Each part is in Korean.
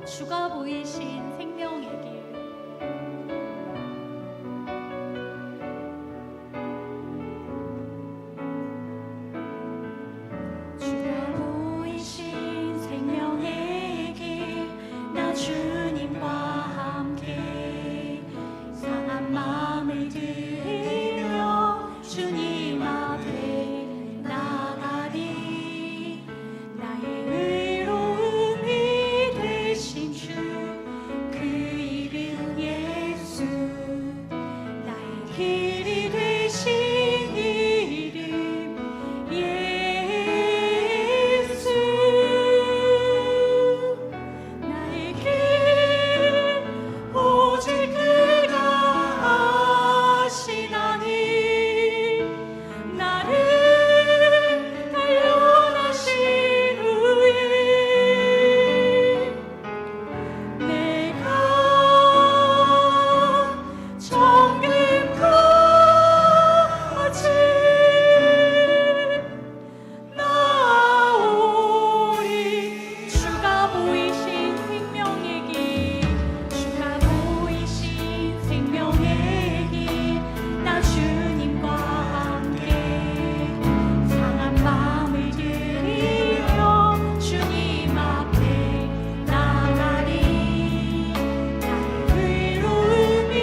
주가 보이신 생명의 길. 주가 보이신 생명의 길, 나 주님과 함께 상한 마음을 들이며 주님 앞에 나가리. 나의 의로움이 되신 주, 그 이름 예수. 나의 길이 되신 이름 예수. 나의 길 오직 그가 아시나니. 나를 단련하신 후에 내가 정금까지 나오리. 주가 보이신 생명의 길, 주가 보이신 생명의 길, 나 주님과 함께 상한 마음을 들이며 주님 앞에 나가리. 나의 의로움이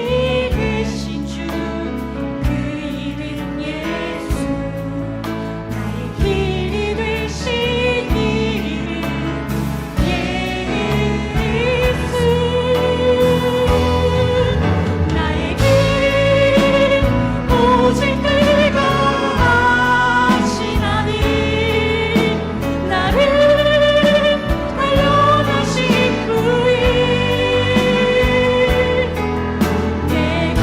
되신 주, 그 이름 예수. 나의 길이 되신 이름 예수. 나의 길 오직 그가 아시나니. 나를 단련하신 후에 내가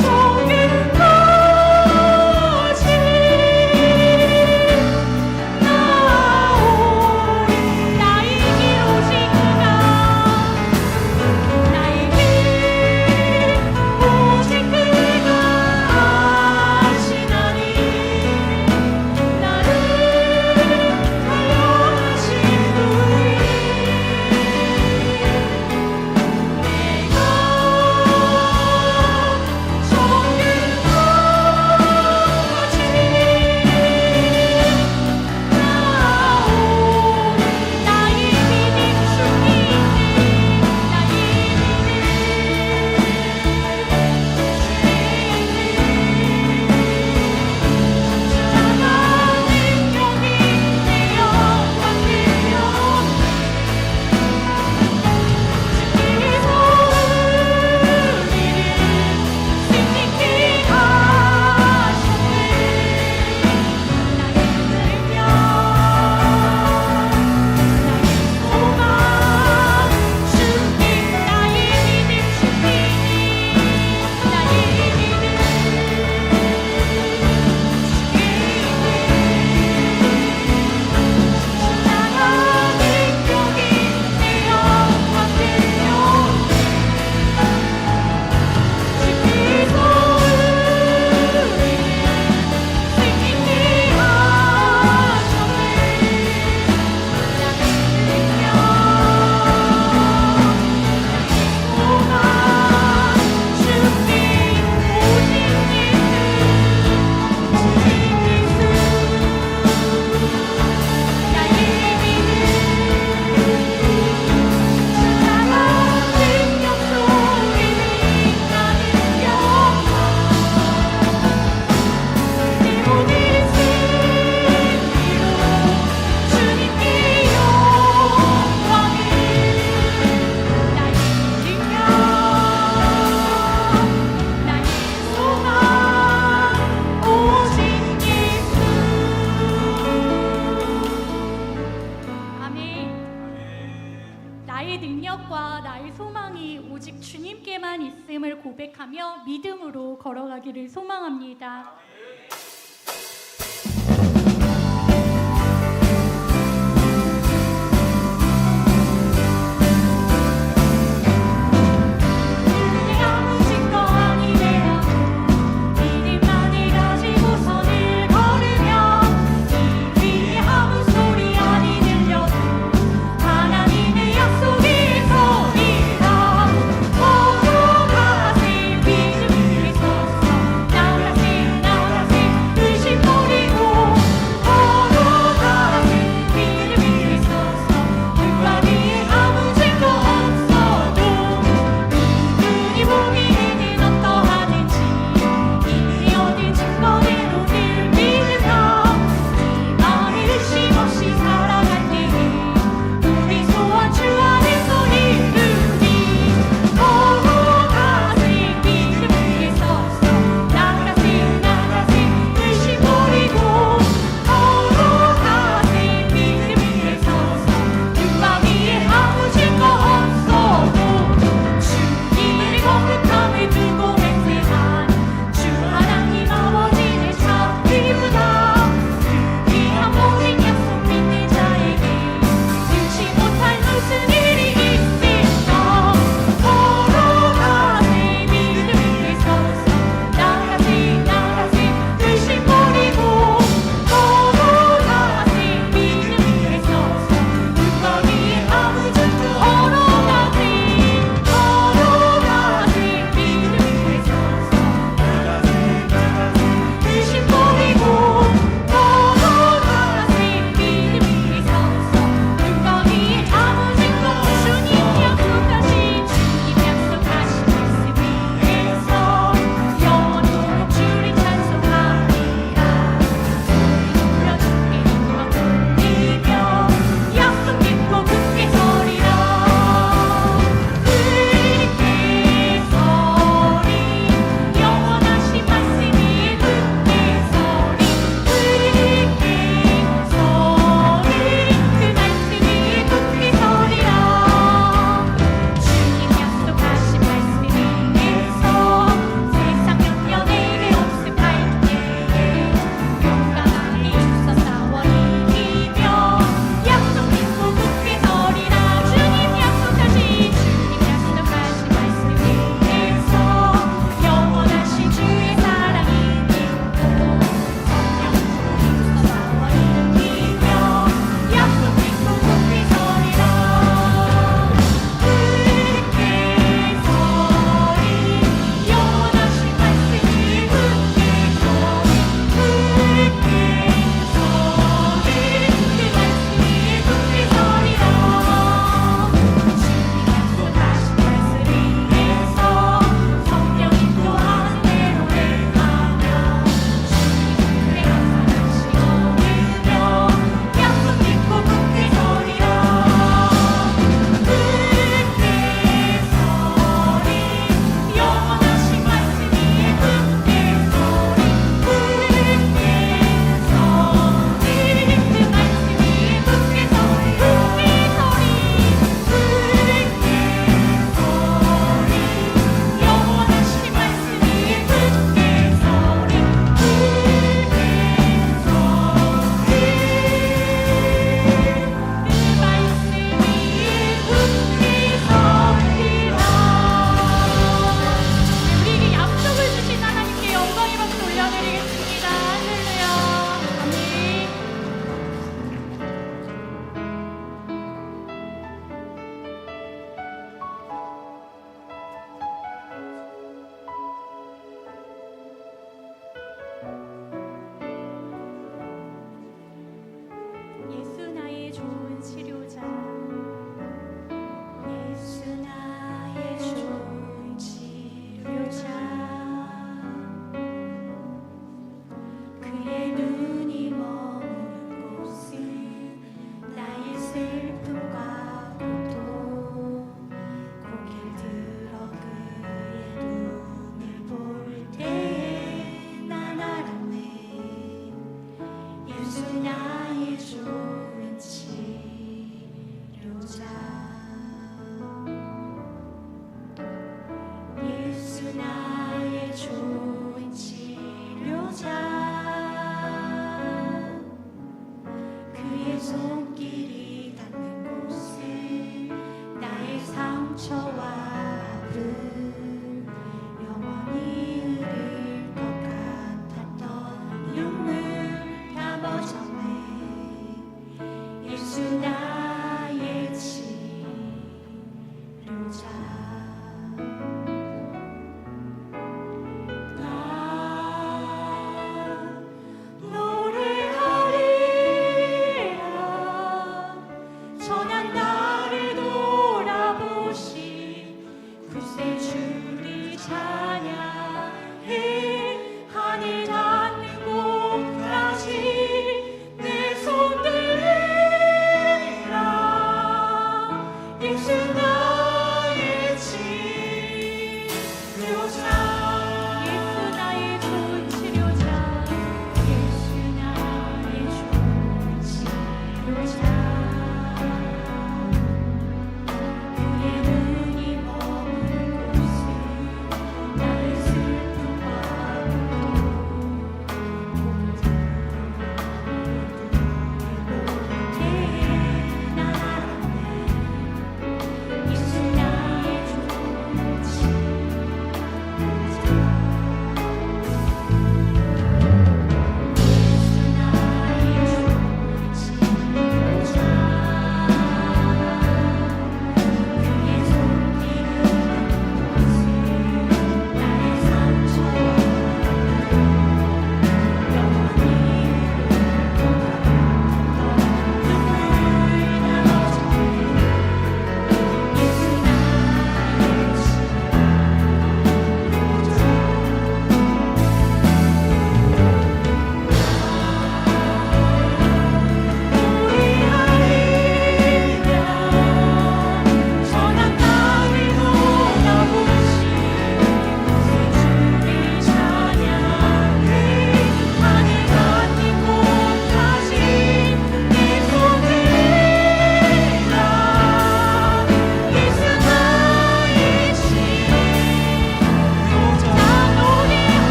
정금까지 나오리. 나의 길 오직 그가, 나의 길 오직 그가 아시나니. 나를 단련하신 후에 내가 정금까지 나오리. 나의 믿음 주님, 나의 나의 능력과 나의 소망이 오직 주님께만 있음을 고백하며 믿음으로 걸어가기를 소망합니다.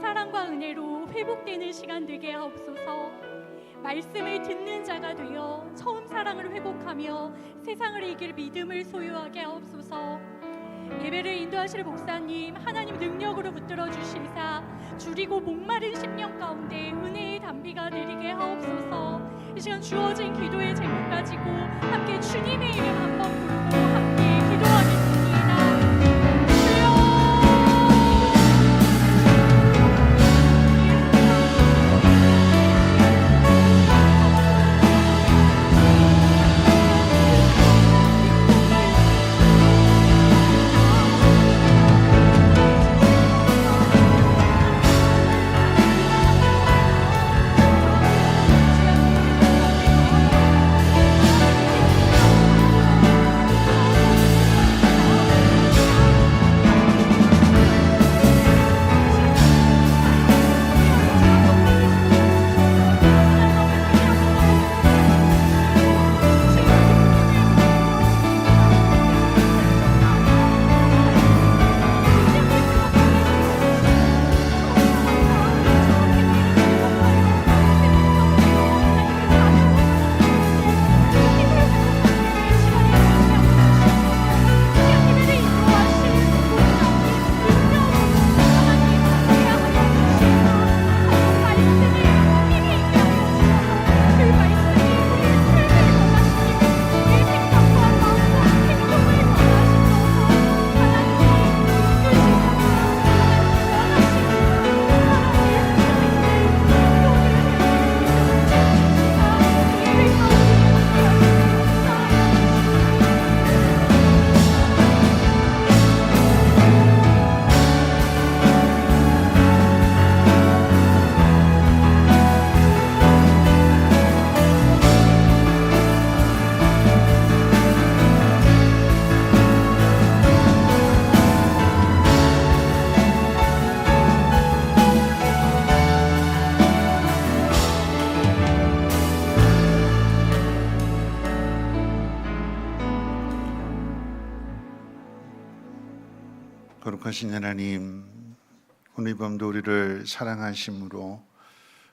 사랑과 은혜로 회복되는 시간 되게 하옵소서. 말씀을 듣는 자가 되어 처음 사랑을 회복하며 세상을 이길 믿음을 소유하게 하옵소서. 예배를 인도하실 목사님 하나님 능력으로 붙들어 주시사 줄이고 목마른 심령 가운데 은혜의 담비가 내리게 하옵소서. 이 시간 주어진 기도의 제목 가지고 함께 주님의 이름 한번 부르고 함께 기도하겠습니다. 주여 거룩하신 하나님, 오늘 밤도 우리를 사랑하심으로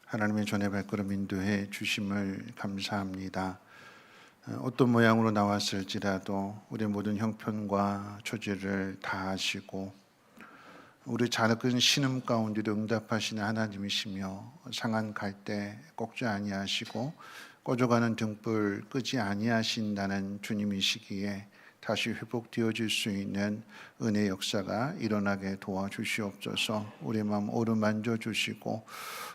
하나님의 전의 발걸음 인도해 주심을 감사합니다. 어떤 모양으로 나왔을지라도 우리의 모든 형편과 처지를 다 아시고 우리 작은 신음 가운데도 응답하시는 하나님이시며 상한 갈대 꺾지 아니하시고 꺼져가는 등불 끄지 아니하신다는 주님이시기에 다시 회복되어질 수 있는 은혜 역사가 일어나게 도와주시옵소서. 우리의 마음 어루만져 주시고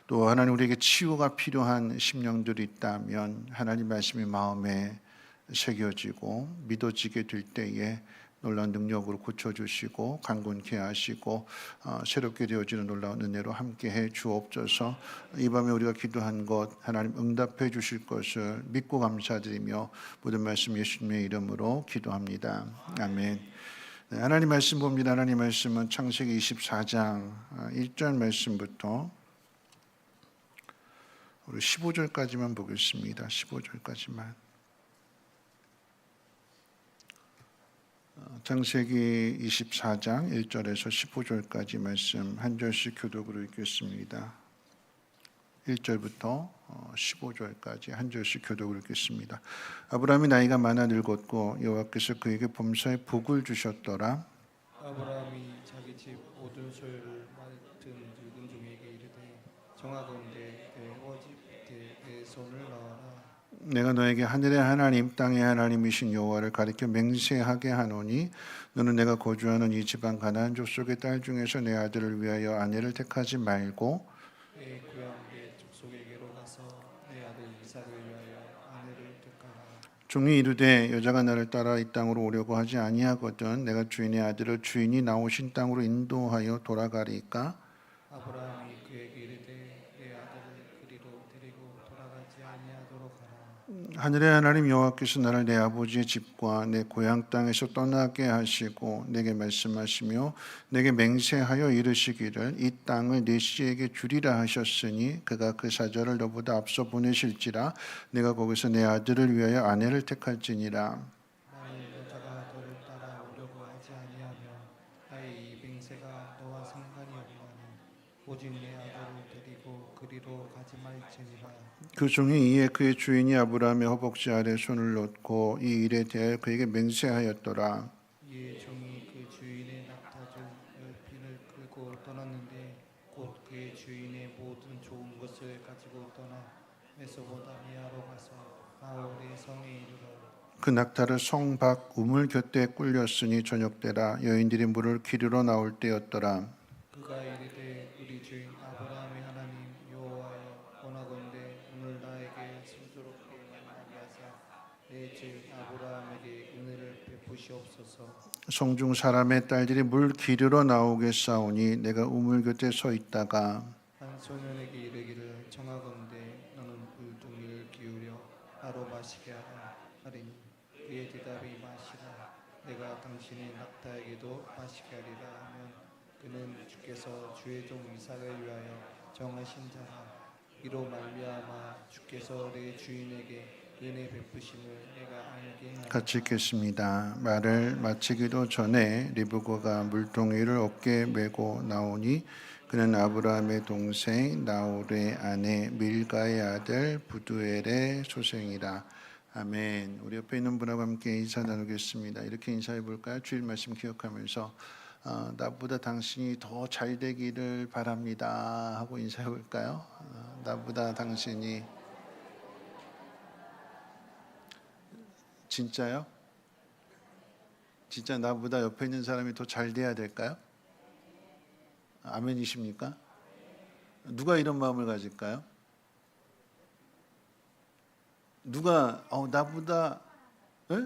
또 하나님 우리에게 치유가 필요한 심령들이 있다면 하나님 말씀이 마음에 새겨지고 믿어지게 될 때에 놀라운 능력으로 고쳐주시고 강건케 하시고 새롭게 되어지는 놀라운 은혜로 함께해 주옵소서. 이 밤에 우리가 기도한 것 하나님 응답해 주실 것을 믿고 감사드리며 모든 말씀 예수님의 이름으로 기도합니다. 아멘. 네, 하나님 말씀 봅니다. 하나님 말씀은 창세기 24장 1절 말씀부터 우리 15절까지만 보겠습니다. 15절까지만. 창세기 24장 1절에서 15절까지 말씀 한 절씩 교독으로 읽겠습니다. 1절부터 15절까지 한 절씩 교독으로 읽겠습니다. 아브라함이 나이가 많아 늙었고 여호와께서 그에게 범사에 복을 주셨더라. 아브라함이 자기 집 모든 소유를 맡은 늙은 종에게 이르되 정하건대 내 어집 내 손을 넣어라. 내가 너에게 하늘의 하나님 땅의 하나님이신 여호와를 가리켜 맹세하게 하노니 너는 내가 거주하는 이 지방 가나안 족속의 딸 중에서 내 아들을 위하여 아내를 택하지 말고 내 고향 내 족속에게로 가서 내 아들 이삭을 위하여 아내를 택하라. 종이 이르되 여자가 나를 따라 이 땅으로 오려고 하지 아니하거든 내가 주인의 아들을 주인이 나오신 땅으로 인도하여 돌아가리까. 아브라함이 그에게 이르되 내 아들을 그리로 데리고 돌아가지 아니하도록 하라. 하늘의 하나님 여호와께서 나를 내 아버지의 집과 내 고향 땅에서 떠나게 하시고 내게 말씀하시며 내게 맹세하여 이르시기를 이 땅을 네 씨에게 주리라 하셨으니 그가 그 사절을 너보다 앞서 보내실지라 내가 거기서 내 아들을 위하여 아내를 택할지니라. 만일 여자가 너를 따라 오려고 하지 아니하면 나의 이 맹세가 너와 상관이 없나니 오직 내 아들을 데리고 그리로 가지 말지니라. 그 종이 이에 그의 주인이 아브라함의 허벅지 아래 손을 놓고 이 일에 대하여 그에게 맹세하였더라. 이에 종이 그 주인의 낙타줄 열핀을 끌고 떠났는데 곧 그의 주인의 모든 좋은 것을 가지고 떠나 메소포타미아로 가서 나홀의 성에 이르러 그 낙타를 성 밖 우물 곁에 꿀렸으니 저녁 때라 여인들이 물을 기르러 나올 때였더라. 그가 이르되 우리 주인 아브라함의 하나님 여호와여 원하건대 오늘 나에게 순조롭게 만나게 하사 내 주인 아브라함에게 은혜를 베푸시옵소서. 성중 사람의 딸들이 물 기르러 나오겠사오니 내가 우물 곁에 서 있다가 한 소년에게 이르기를 청하건대 너는 물동이를 기울여 나로 마시게 하라 하리니 그의 대답이 마시라 내가 당신의 낙타에게도 마시게 하리라 하면 그는 주께서 주의 종 이삭을 위하여 정하신 자라 이로 말미암아 주께서 내 주인에게 은혜 베푸심을 내가 알게 하라. 같이 읽겠습니다. 말을 마치기도 전에 리브가가 물동이를 어깨에 메고 나오니 그는 아브라함의 동생 나홀의 아내 밀가의 아들 부두엘의 소생이라. 아멘. 우리 옆에 있는 분하고 함께 인사 나누겠습니다. 이렇게 인사해 볼까요? 주일 말씀 기억하면서 나보다 당신이 더 잘 되기를 바랍니다 하고 인사해 볼까요? 나보다 당신이 진짜요? 진짜 나보다 옆에 있는 사람이 더 잘 돼야 될까요? 아멘이십니까? 누가 이런 마음을 가질까요? 누가 나보다 에?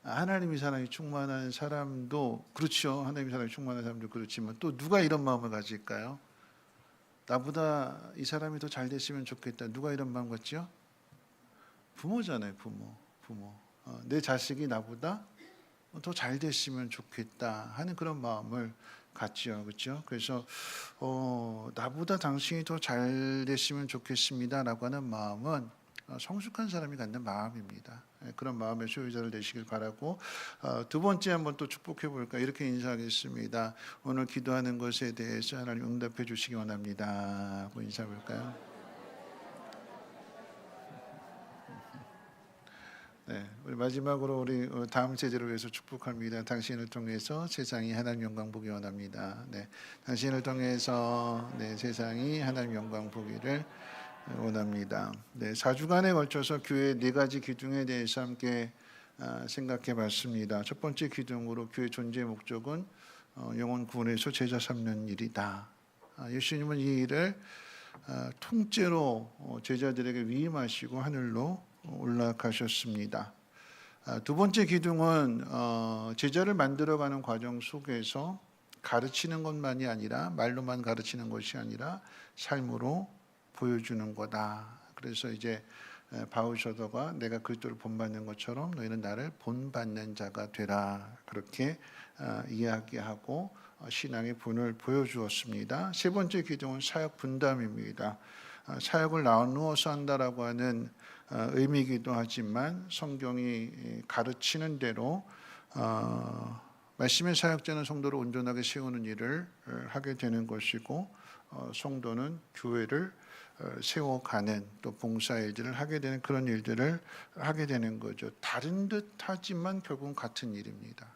하나님이 사랑이 충만한 사람도 그렇죠. 하나님이 사랑이 충만한 사람도 그렇지만 또 누가 이런 마음을 가질까요? 나보다 이 사람이 더 잘 됐으면 좋겠다. 누가 이런 마음 갖지요? 부모잖아요. 부모. 내 자식이 나보다 더 잘 됐으면 좋겠다 하는 그런 마음을 갖지요. 그렇죠? 그래서 나보다 당신이 더 잘 됐으면 좋겠습니다라고 하는 마음은 성숙한 사람이 갖는 마음입니다. 그런 마음의 소유자를 되시길 바라고 두 번째 한번 또 축복해 볼까 이렇게 인사하겠습니다. 오늘 기도하는 것에 대해서 하나님 응답해 주시기 원합니다 하고 인사해 볼까요? 네, 우리 마지막으로 우리 다음 제자를 위해서 축복합니다. 당신을 통해서 세상이 하나님 영광 보기 원합니다. 네, 당신을 통해서 세상이 하나님 영광 보기를 원합니다. 네, 4주간에 걸쳐서 교회 4가지 기둥에 대해서 함께 생각해 봤습니다. 첫 번째 기둥으로 교회 존재의 목적은 영혼 구원에서 제자 삼는 일이다. 예수님은 이 일을 통째로 제자들에게 위임하시고 하늘로 올라가셨습니다. 두 번째 기둥은 제자를 만들어가는 과정 속에서 가르치는 것만이 아니라 말로만 가르치는 것이 아니라 삶으로 보여주는 거다. 그래서 이제 바울 사도가 내가 그리스도를 본받는 것처럼 너희는 나를 본받는 자가 되라. 그렇게 이야기하고 신앙의 본을 보여주었습니다. 세 번째 기둥은 사역 분담입니다. 사역을 나누어서 한다라고 하는 의미이기도 하지만 성경이 가르치는 대로 말씀의 사역자는 성도를 온전하게 세우는 일을 하게 되는 것이고 성도는 교회를 세워가는 또 봉사일들을 하게 되는 그런 일들을 하게 되는 거죠. 다른 듯 하지만 결국은 같은 일입니다.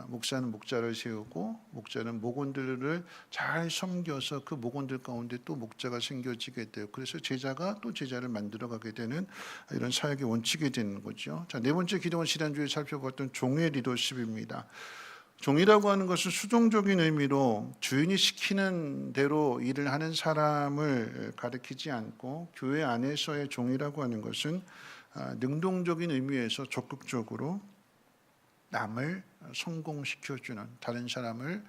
목사는 목자를 세우고 목자는 목원들을 잘 섬겨서 그 목원들 가운데 또 목자가 생겨지게 돼요. 그래서 제자가 또 제자를 만들어가게 되는 이런 사역의 원칙이 되는 거죠. 자, 네 번째 기둥은 지난주에 살펴봤던 종의 리더십입니다. 종이라고 하는 것은 수동적인 의미로 주인이 시키는 대로 일을 하는 사람을 가리키지 않고 교회 안에서의 종이라고 하는 것은 능동적인 의미에서 적극적으로 남을 성공시켜주는 다른 사람을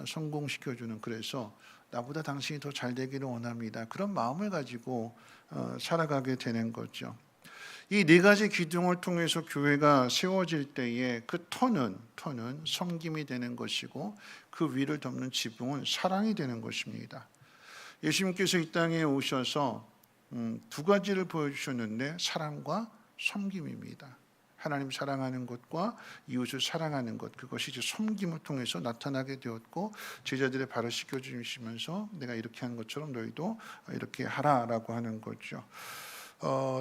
성공시켜주는 그래서 나보다 당신이 더 잘 되기를 원합니다. 그런 마음을 가지고 살아가게 되는 거죠. 이 4가지 기둥을 통해서 교회가 세워질 때에 그 터는 섬김이 되는 것이고 그 위를 덮는 지붕은 사랑이 되는 것입니다. 예수님께서 이 땅에 오셔서 2가지를 보여주셨는데 사랑과 섬김입니다. 하나님 사랑하는 것과 이웃을 사랑하는 것, 그것이 이제 섬김을 통해서 나타나게 되었고, 제자들의 발을 씻겨주시면서 내가 이렇게 하는 것처럼 너희도 이렇게 하라라고 하는 거죠.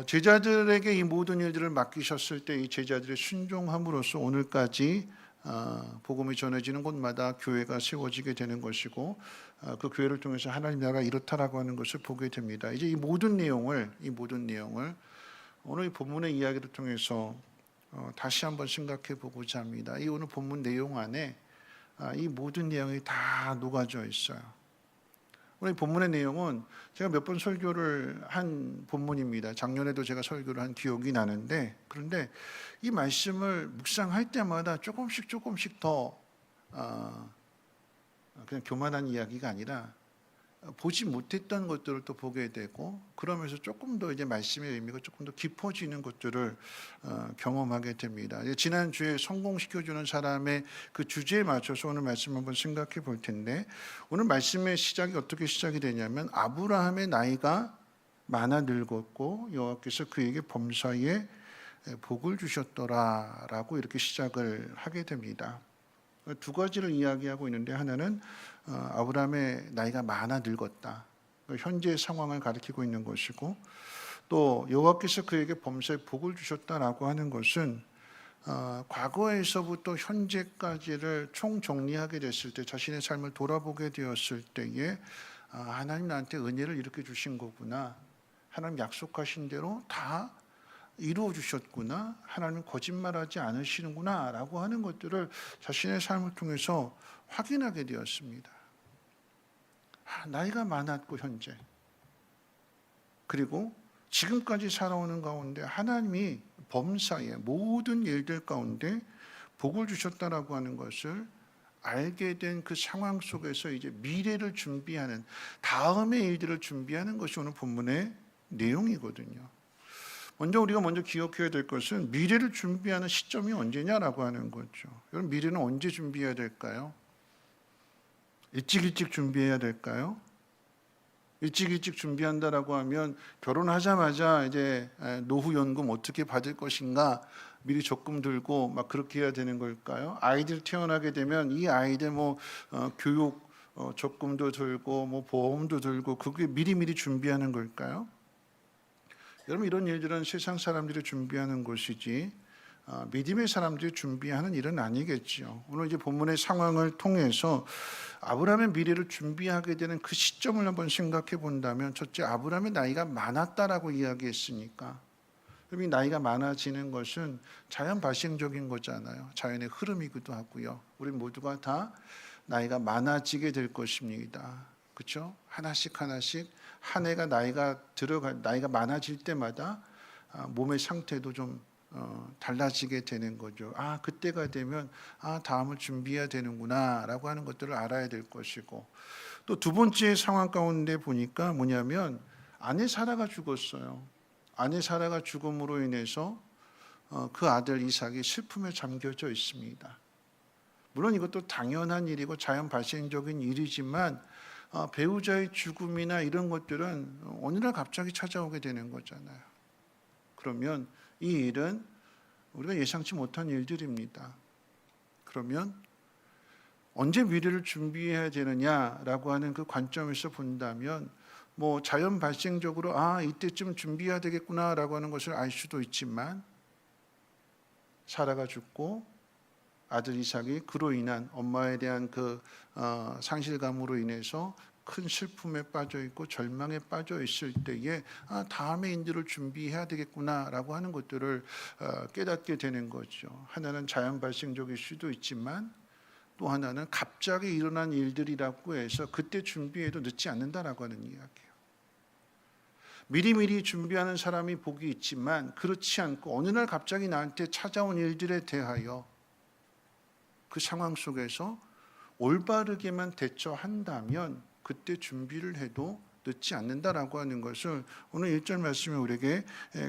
제자들에게 이 모든 일들을 맡기셨을 때 이 제자들의 순종함으로써 오늘까지 복음이 전해지는 곳마다 교회가 세워지게 되는 것이고, 그 교회를 통해서 하나님 나라가 이렇다라고 하는 것을 보게 됩니다. 이제 이 모든 내용을 오늘 이 본문의 이야기를 통해서 다시 한번 생각해 보고자 합니다. 이 오늘 본문 내용 안에 이 모든 내용이 다 녹아져 있어요. 오늘 본문의 내용은 제가 몇 번 설교를 한 본문입니다. 작년에도 제가 설교를 한 기억이 나는데, 그런데 이 말씀을 묵상할 때마다 조금씩 더 그냥 교만한 이야기가 아니라 보지 못했던 것들을 또 보게 되고, 그러면서 조금 더 이제 말씀의 의미가 조금 더 깊어지는 것들을 경험하게 됩니다. 지난주에 성공시켜주는 사람의 그 주제에 맞춰서 오늘 말씀 한번 생각해 볼 텐데, 오늘 말씀의 시작이 어떻게 시작이 되냐면 아브라함의 나이가 많아 늙었고 여호와께서 그에게 범사에 복을 주셨더라라고 이렇게 시작을 하게 됩니다. 두 가지를 이야기하고 있는데, 하나는 아브라함의 나이가 많아 늙었다, 현재의 상황을 가리키고 있는 것이고, 또 여호와께서 그에게 범사에 복을 주셨다라고 하는 것은 과거에서부터 현재까지를 총정리하게 됐을 때, 자신의 삶을 돌아보게 되었을 때에 하나님 나한테 은혜를 이렇게 주신 거구나, 하나님 약속하신 대로 다 이루어 주셨구나, 하나님 거짓말하지 않으시는구나 라고 하는 것들을 자신의 삶을 통해서 확인하게 되었습니다. 나이가 많았고 현재, 그리고 지금까지 살아오는 가운데 하나님이 범사에 모든 일들 가운데 복을 주셨다라고 하는 것을 알게 된 그 상황 속에서 이제 미래를 준비하는, 다음의 일들을 준비하는 것이 오늘 본문의 내용이거든요. 우리가 먼저 기억해야 될 것은 미래를 준비하는 시점이 언제냐라고 하는 거죠. 여러분, 미래는 언제 준비해야 될까요? 일찍 준비해야 될까요? 일찍 준비한다라고 하면 결혼하자마자 이제 노후연금 어떻게 받을 것인가 미리 적금 들고 막 그렇게 해야 되는 걸까요? 아이들 태어나게 되면 이 아이들 교육 적금도 들고 보험도 들고 그게 미리 준비하는 걸까요? 여러분, 이런 일들은 세상 사람들이 준비하는 것이지 믿음의 사람들이 준비하는 일은 아니겠죠. 오늘 이제 본문의 상황을 통해서 아브라함의 미래를 준비하게 되는 그 시점을 한번 생각해 본다면, 첫째, 아브라함의 나이가 많았다라고 이야기했으니까, 이 나이가 많아지는 것은 자연 발생적인 거잖아요. 자연의 흐름이기도 하고요. 우리 모두가 다 나이가 많아지게 될 것입니다. 그렇죠? 하나씩 한 해가 나이가 많아질 때마다 몸의 상태도 좀 달라지게 되는 거죠. 그때가 되면 다음을 준비해야 되는구나라고 하는 것들을 알아야 될 것이고, 또 두 번째 상황 가운데 보니까 뭐냐면 아내 사라가 죽었어요. 아내 사라가 죽음으로 인해서 그 아들 이삭이 슬픔에 잠겨져 있습니다. 물론 이것도 당연한 일이고 자연 발생적인 일이지만 배우자의 죽음이나 이런 것들은 어느 날 갑자기 찾아오게 되는 거잖아요. 그러면 이 일은 우리가 예상치 못한 일들입니다. 그러면 언제 미래를 준비해야 되느냐라고 하는 그 관점에서 본다면 자연 발생적으로 이때쯤 준비해야 되겠구나라고 하는 것을 알 수도 있지만, 사라가 죽고 아들 이삭이 그로 인한 엄마에 대한 그 상실감으로 인해서 큰 슬픔에 빠져 있고 절망에 빠져 있을 때에 다음의 인들을 준비해야 되겠구나라고 하는 것들을 깨닫게 되는 거죠. 하나는 자연 발생적일 수도 있지만, 또 하나는 갑자기 일어난 일들이라고 해서 그때 준비해도 늦지 않는다라고 하는 이야기예요. 미리미리 준비하는 사람이 복이 있지만, 그렇지 않고 어느 날 갑자기 나한테 찾아온 일들에 대하여 그 상황 속에서 올바르게만 대처한다면 그때 준비를 해도 늦지 않는다라고 하는 것을 오늘 1절 말씀이 우리에게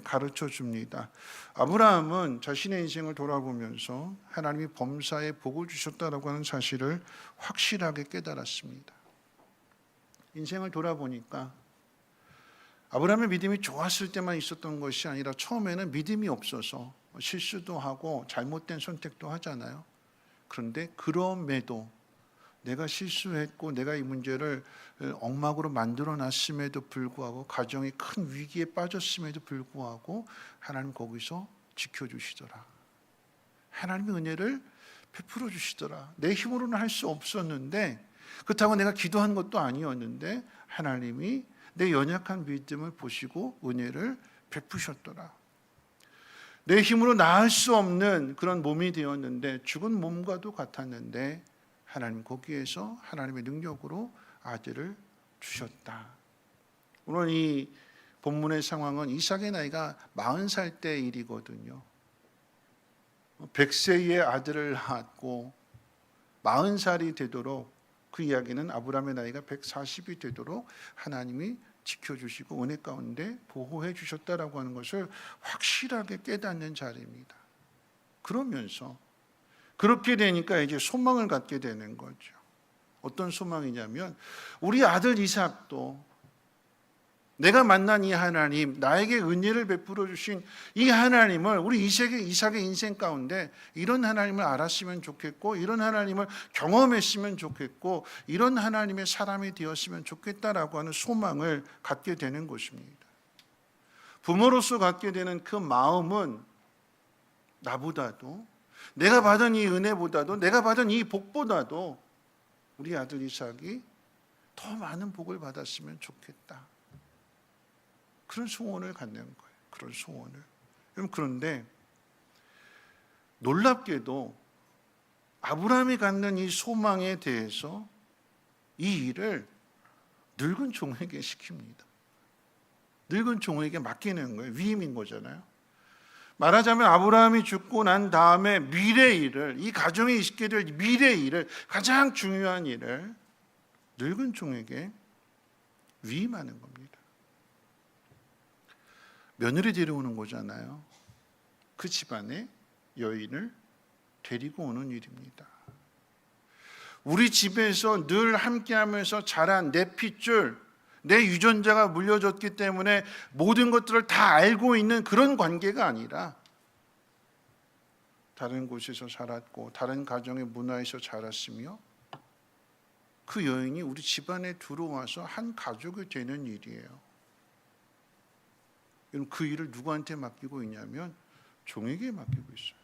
가르쳐 줍니다. 아브라함은 자신의 인생을 돌아보면서 하나님이 범사에 복을 주셨다라고 하는 사실을 확실하게 깨달았습니다. 인생을 돌아보니까 아브라함의 믿음이 좋았을 때만 있었던 것이 아니라 처음에는 믿음이 없어서 실수도 하고 잘못된 선택도 하잖아요. 그런데 그럼에도 내가 실수했고 내가 이 문제를 엉망으로 만들어 놨음에도 불구하고 가정이 큰 위기에 빠졌음에도 불구하고 하나님 거기서 지켜주시더라. 하나님의 은혜를 베풀어 주시더라. 내 힘으로는 할 수 없었는데, 그렇다고 내가 기도한 것도 아니었는데 하나님이 내 연약한 믿음을 보시고 은혜를 베푸셨더라. 내 힘으로 나을 수 없는 그런 몸이 되었는데, 죽은 몸과도 같았는데 하나님 거기에서 하나님의 능력으로 아들을 주셨다. 오늘 이 본문의 상황은 이삭의 나이가 40살 때 일이거든요. 100세의 아들을 낳았고 40살이 되도록, 그 이야기는 아브라함의 나이가 140이 되도록 하나님이 지켜주시고 은혜 가운데 보호해 주셨다라고 하는 것을 확실하게 깨닫는 자리입니다. 그러면서 그렇게 되니까 이제 소망을 갖게 되는 거죠. 어떤 소망이냐면, 우리 아들 이삭도 내가 만난 이 하나님, 나에게 은혜를 베풀어 주신 이 하나님을, 우리 이삭의 인생 가운데 이런 하나님을 알았으면 좋겠고, 이런 하나님을 경험했으면 좋겠고, 이런 하나님의 사람이 되었으면 좋겠다라고 하는 소망을 갖게 되는 것입니다. 부모로서 갖게 되는 그 마음은 나보다도, 내가 받은 이 은혜보다도, 내가 받은 이 복보다도 우리 아들 이삭이 더 많은 복을 받았으면 좋겠다. 그런 소원을 갖는 거예요. 그런 소원을. 그런데 놀랍게도 아브라함이 갖는 이 소망에 대해서 이 일을 늙은 종에게 시킵니다. 늙은 종에게 맡기는 거예요. 위임인 거잖아요. 말하자면 아브라함이 죽고 난 다음에 미래 일을, 이 가정에 있게 될 미래 일을, 가장 중요한 일을 늙은 종에게 위임하는 겁니다. 며느리 데려오는 거잖아요. 그 집안에 여인을 데리고 오는 일입니다. 우리 집에서 늘 함께하면서 자란 내 핏줄, 내 유전자가 물려졌기 때문에 모든 것들을 다 알고 있는 그런 관계가 아니라, 다른 곳에서 자랐고 다른 가정의 문화에서 자랐으며 그 여인이 우리 집안에 들어와서 한 가족이 되는 일이에요. 그 일을 누구한테 맡기고 있냐면 종에게 맡기고 있어요.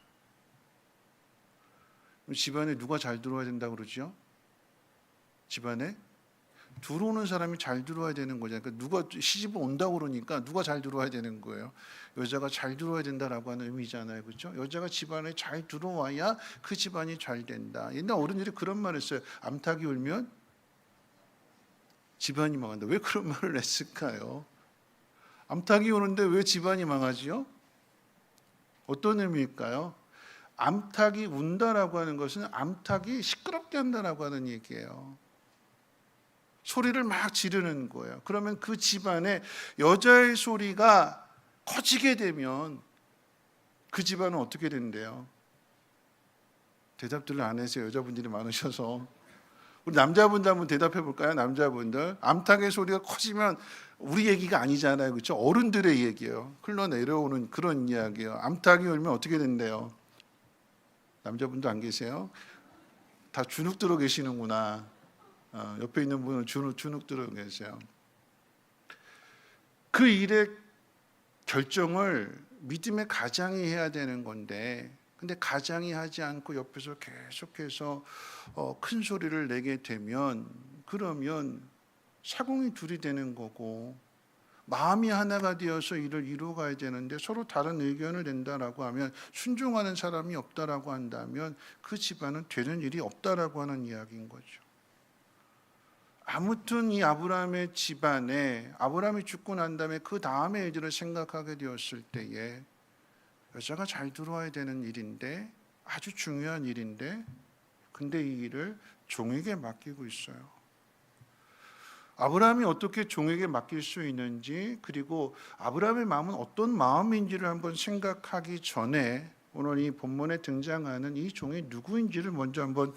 집안에 누가 잘 들어와야 된다고 그러죠? 집안에 들어오는 사람이 잘 들어와야 되는 거잖아요. 그러니까 누가 시집을 온다고 그러니까 누가 잘 들어와야 되는 거예요. 여자가 잘 들어와야 된다라고 하는 의미잖아요. 그렇죠? 여자가 집안에 잘 들어와야 그 집안이 잘 된다. 옛날 어른들이 그런 말을 했어요. 암탉이 울면 집안이 망한다. 왜 그런 말을 했을까요? 암탉이 우는데 왜 집안이 망하지요? 어떤 의미일까요? 암탉이 운다라고 하는 것은 암탉이 시끄럽게 한다라고 하는 얘기예요. 소리를 막 지르는 거예요. 그러면 그 집안에 여자의 소리가 커지게 되면 그 집안은 어떻게 된대요? 대답들을 안 해서 여자분들이 많으셔서 우리 남자분들 한번 대답해 볼까요? 남자분들, 암탉의 소리가 커지면 우리 얘기가 아니잖아요, 그렇죠? 어른들의 얘기예요. 흘러내려오는 그런 이야기예요. 암탉이 울면 어떻게 된대요? 남자분도 안 계세요? 다 주눅 들어 계시는구나. 옆에 있는 분은 주눅 들어 계세요. 그 일의 결정을 믿음의 가장이 해야 되는 건데, 근데 가장이 하지 않고 옆에서 계속해서 큰 소리를 내게 되면, 그러면 사공이 둘이 되는 거고, 마음이 하나가 되어서 일을 이루어가야 되는데 서로 다른 의견을 낸다라고 하면, 순종하는 사람이 없다라고 한다면 그 집안은 되는 일이 없다라고 하는 이야기인 거죠. 아무튼 이 아브라함의 집안에, 아브라함이 죽고 난 다음에 그 다음의 일들을 생각하게 되었을 때에 여자가 잘 들어와야 되는 일인데, 아주 중요한 일인데, 근데 이 일을 종에게 맡기고 있어요. 아브라함이 어떻게 종에게 맡길 수 있는지, 그리고 아브라함의 마음은 어떤 마음인지를 한번 생각하기 전에 오늘 이 본문에 등장하는 이 종이 누구인지를 먼저 한번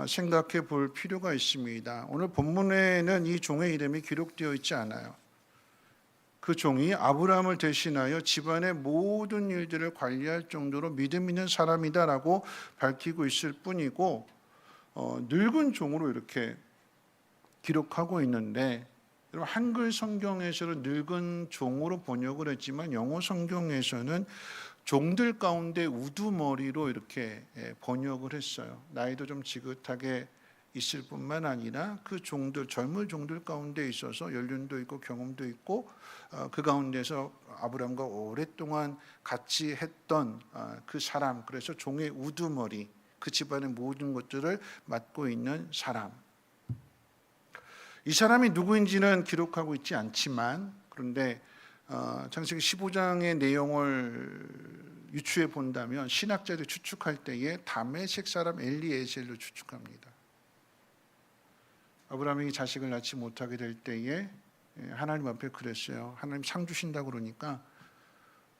생각해 볼 필요가 있습니다. 오늘 본문에는 이 종의 이름이 기록되어 있지 않아요. 그 종이 아브라함을 대신하여 집안의 모든 일들을 관리할 정도로 믿음 있는 사람이다라고 밝히고 있을 뿐이고 늙은 종으로 이렇게 기록하고 있는데, 여러분 한글 성경에서는 늙은 종으로 번역을 했지만 영어 성경에서는 종들 가운데 우두머리로 이렇게 번역을 했어요. 나이도 좀 지긋하게 있을 뿐만 아니라 그 종들, 젊은 종들 가운데 있어서 연륜도 있고 경험도 있고 그 가운데서 아브라함과 오랫동안 같이 했던 그 사람, 그래서 종의 우두머리, 그 집안의 모든 것들을 맡고 있는 사람. 이 사람이 누구인지는 기록하고 있지 않지만, 그런데 창세기 15장의 내용을 유추해 본다면 신학자들이 추측할 때에 다메섹 사람 엘리에셀로 추측합니다. 아브라함이 자식을 낳지 못하게 될 때에 하나님 앞에 그랬어요. 하나님 상 주신다고 그러니까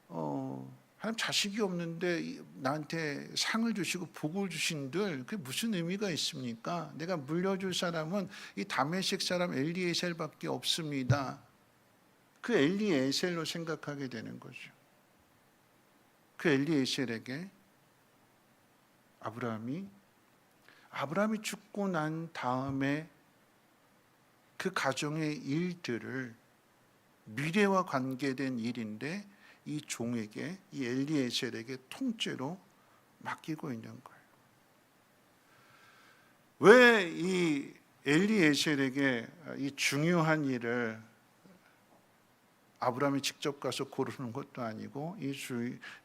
하나님 자식이 없는데 나한테 상을 주시고 복을 주신들 그게 무슨 의미가 있습니까? 내가 물려줄 사람은 이 다메섹 사람 엘리에셀밖에 없습니다. 그 엘리에셀로 생각하게 되는 거죠. 그 엘리에셀에게 아브라함이 죽고 난 다음에 그 가정의 일들을, 미래와 관계된 일인데 이 종에게, 이 엘리에셀에게 통째로 맡기고 있는 거예요. 왜 이 엘리에셀에게 이 중요한 일을 아브라함이 직접 가서 고르는 것도 아니고 이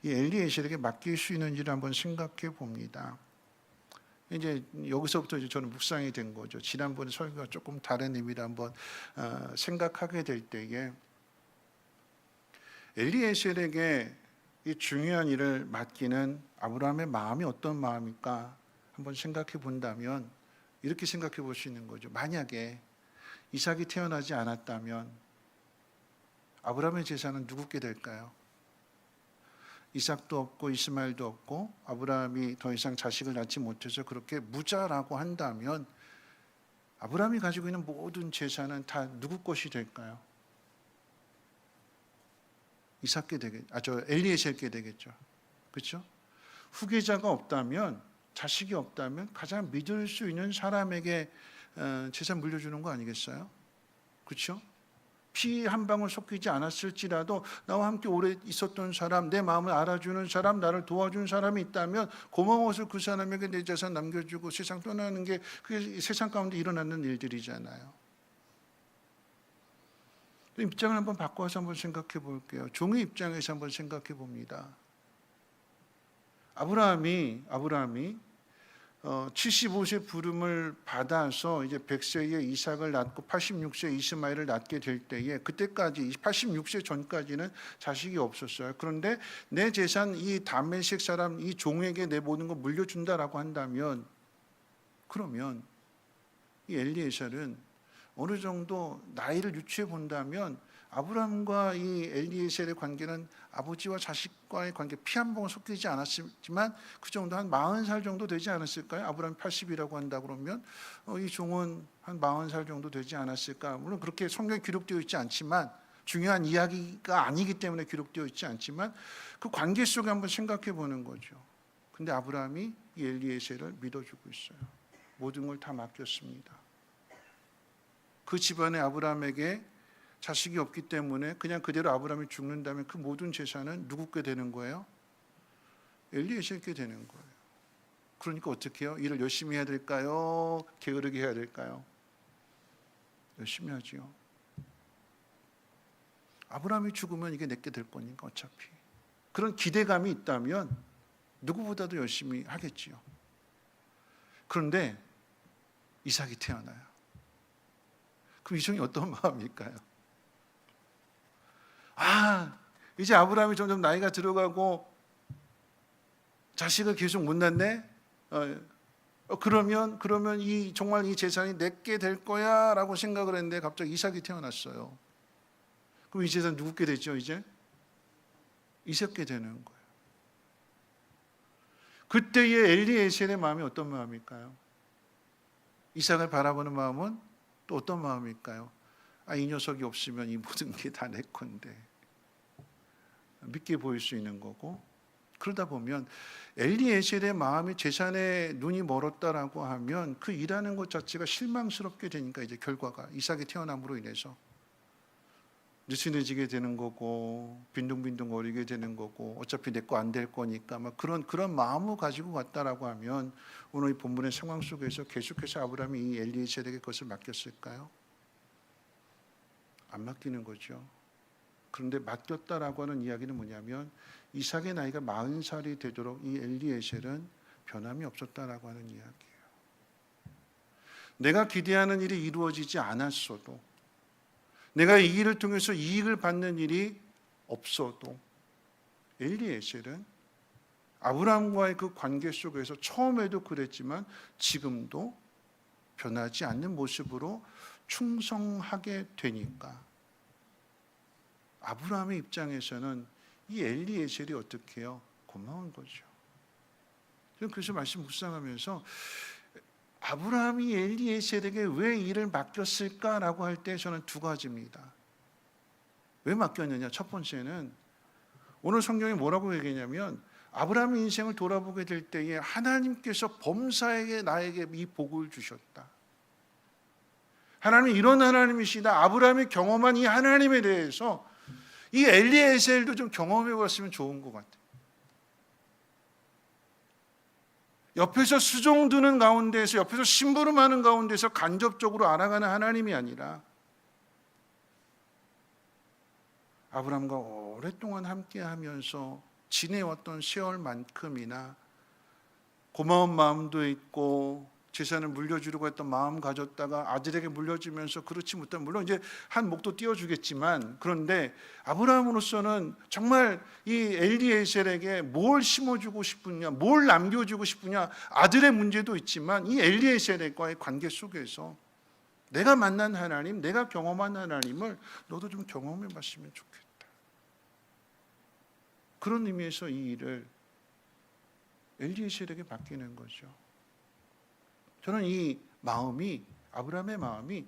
엘리에셀에게 맡길 수 있는지를 한번 생각해 봅니다. 이제 여기서부터 이제 저는 묵상이 된 거죠. 지난번에 설교가 조금 다른 의미를 한번 생각하게 될 때에 엘리에셀에게 이 중요한 일을 맡기는 아브라함의 마음이 어떤 마음일까 한번 생각해 본다면 이렇게 생각해 볼 수 있는 거죠. 만약에 이삭이 태어나지 않았다면 아브라함의 재산은 누구께 될까요? 이삭도 없고 이스마엘도 없고 아브라함이 더 이상 자식을 낳지 못해서 그렇게 무자라고 한다면 아브라함이 가지고 있는 모든 재산은 다 누구 것이 될까요? 엘리에셀께 되겠죠. 그렇죠? 후계자가 없다면, 자식이 없다면 가장 믿을 수 있는 사람에게 재산 물려주는 거 아니겠어요? 그렇죠? 피 한 방울 섞이지 않았을지라도 나와 함께 오래 있었던 사람, 내 마음을 알아주는 사람, 나를 도와준 사람이 있다면 고마워서 그 사람에게 내 재산 남겨주고 세상 떠나는 게 그게 세상 가운데 일어나는 일들이잖아요. 입장을 한번 바꿔서 한번 생각해 볼게요. 종의 입장에서 한번 생각해 봅니다. 아브라함이 75세 부름을 받아서 이제 100세에 이삭을 낳고 86세 이스마엘을 낳게 될 때에, 그때까지 86세 전까지는 자식이 없었어요. 그런데 내 재산 이 다메섹 사람 이 종에게 내 모든 거 물려준다라고 한다면, 그러면 이 엘리에셀은 어느 정도 나이를 유추해 본다면 아브라함과 이 엘리에셀의 관계는 아버지와 자식과의 관계, 피 한 방울 섞이지 않았지만 그 정도 한 40살 정도 되지 않았을까요? 아브라함이 80이라고 한다 그러면 이 종은 한 40살 정도 되지 않았을까? 물론 그렇게 성경에 기록되어 있지 않지만, 중요한 이야기가 아니기 때문에 기록되어 있지 않지만 그 관계 속에 한번 생각해 보는 거죠. 근데 아브라함이 이 엘리에셀을 믿어주고 있어요. 모든 걸 다 맡겼습니다. 그 집안에 아브라함에게 자식이 없기 때문에 그냥 그대로 아브라함이 죽는다면 그 모든 재산은 누구께 되는 거예요? 엘리에셀께 되는 거예요. 그러니까 어떻게 해요? 일을 열심히 해야 될까요? 게으르게 해야 될까요? 열심히 하지요. 아브라함이 죽으면 이게 내게 될 거니까 어차피. 그런 기대감이 있다면 누구보다도 열심히 하겠지요. 그런데 이삭이 태어나요. 그럼 이종이 어떤 마음일까요? 이제 아브라함이 점점 나이가 들어가고 자식을 계속 못 낳네. 그러면 정말 이 재산이 내게 될 거야라고 생각을 했는데 갑자기 이삭이 태어났어요. 그럼 이 재산 누구께 되죠? 이제 이삭께 되는 거예요. 그때의 엘리에셀의 마음이 어떤 마음일까요? 이삭을 바라보는 마음은 또 어떤 마음일까요? 이 녀석이 없으면 이 모든 게 다 내 건데 믿게 보일 수 있는 거고, 그러다 보면 엘리에셀의 마음이 재산에 눈이 멀었다라고 하면 그 일하는 것 자체가 실망스럽게 되니까 이제 결과가 이삭이 태어남으로 인해서 느슨해지게 되는 거고 빈둥빈둥 거리게 되는 거고 어차피 내 거 안 될 거니까 막 그런 마음을 가지고 갔다라고 하면 오늘 이 본문의 상황 속에서 계속해서 아브라함이 이 엘리에셀에게 그것을 맡겼을까요? 안 맡기는 거죠. 그런데 맡겼다라고 하는 이야기는 뭐냐면 이삭의 나이가 40살이 되도록 이 엘리에셀은 변함이 없었다라고 하는 이야기예요. 내가 기대하는 일이 이루어지지 않았어도, 내가 이 일을 통해서 이익을 받는 일이 없어도 엘리에셀은 아브라함과의 그 관계 속에서 처음에도 그랬지만 지금도 변하지 않는 모습으로 충성하게 되니까 아브라함의 입장에서는 이 엘리에셀이 어떻게 해요? 고마운 거죠. 저는 그래서 말씀 묵상하면서 아브라함이 엘리에셀에게 왜 일을 맡겼을까라고 할 때 저는 두 가지입니다. 왜 맡겼느냐? 첫 번째는 오늘 성경이 뭐라고 얘기하냐면 아브라함의 인생을 돌아보게 될 때에 하나님께서 범사에게 나에게 이 복을 주셨다. 하나님이 이런 하나님이시다. 아브라함이 경험한 이 하나님에 대해서 이 엘리에셀도 좀 경험해 봤으면 좋은 것 같아요. 옆에서 수종 드는 가운데에서, 옆에서 심부름하는 가운데서 간접적으로 알아가는 하나님이 아니라 아브라함과 오랫동안 함께하면서 지내왔던 세월만큼이나 고마운 마음도 있고 재산을 물려주려고 했던 마음 가졌다가 아들에게 물려주면서 그렇지 못한, 물론 이제 한 목도 띄워주겠지만, 그런데 아브라함으로서는 정말 이 엘리에셀에게 뭘 심어주고 싶으냐, 뭘 남겨주고 싶으냐, 아들의 문제도 있지만 이 엘리에셀과의 관계 속에서 내가 만난 하나님, 내가 경험한 하나님을 너도 좀 경험해 봤으면 좋겠다. 그런 의미에서 이 일을 엘리에셀에게 맡기는 거죠. 저는 이 마음이, 아브라함의 마음이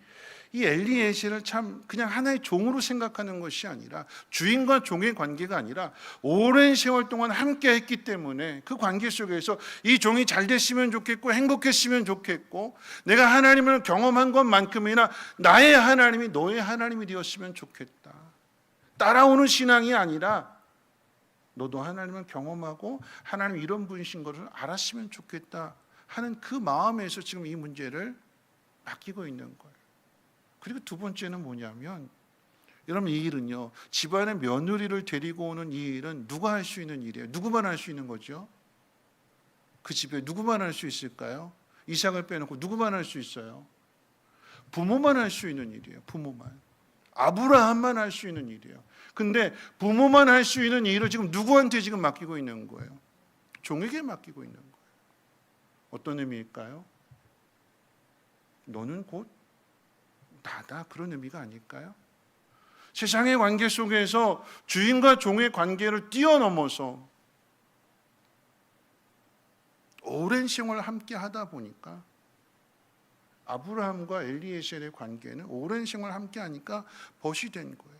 이 엘리에셀을 참 그냥 하나의 종으로 생각하는 것이 아니라, 주인과 종의 관계가 아니라 오랜 세월 동안 함께 했기 때문에 그 관계 속에서 이 종이 잘 됐으면 좋겠고 행복했으면 좋겠고 내가 하나님을 경험한 것만큼이나 나의 하나님이 너의 하나님이 되었으면 좋겠다. 따라오는 신앙이 아니라 너도 하나님을 경험하고 하나님 이런 분이신 것을 알았으면 좋겠다 하는 그 마음에서 지금 이 문제를 맡기고 있는 거예요. 그리고 두 번째는 뭐냐면, 여러분 이 일은요, 집안의 며느리를 데리고 오는 이 일은 누가 할 수 있는 일이에요? 누구만 할 수 있는 거죠? 그 집에 누구만 할 수 있을까요? 이삭을 빼놓고 누구만 할 수 있어요? 부모만 할 수 있는 일이에요. 부모만. 아브라함만 할 수 있는 일이에요. 근데 부모만 할 수 있는 일을 지금 누구한테 지금 맡기고 있는 거예요? 종에게 맡기고 있는 거예요. 어떤 의미일까요? 너는 곧 나다, 그런 의미가 아닐까요? 세상의 관계 속에서 주인과 종의 관계를 뛰어넘어서 오랜 생활을 함께 하다 보니까 아브라함과 엘리에셀의 관계는 오랜 생활을 함께 하니까 벗이 된 거예요.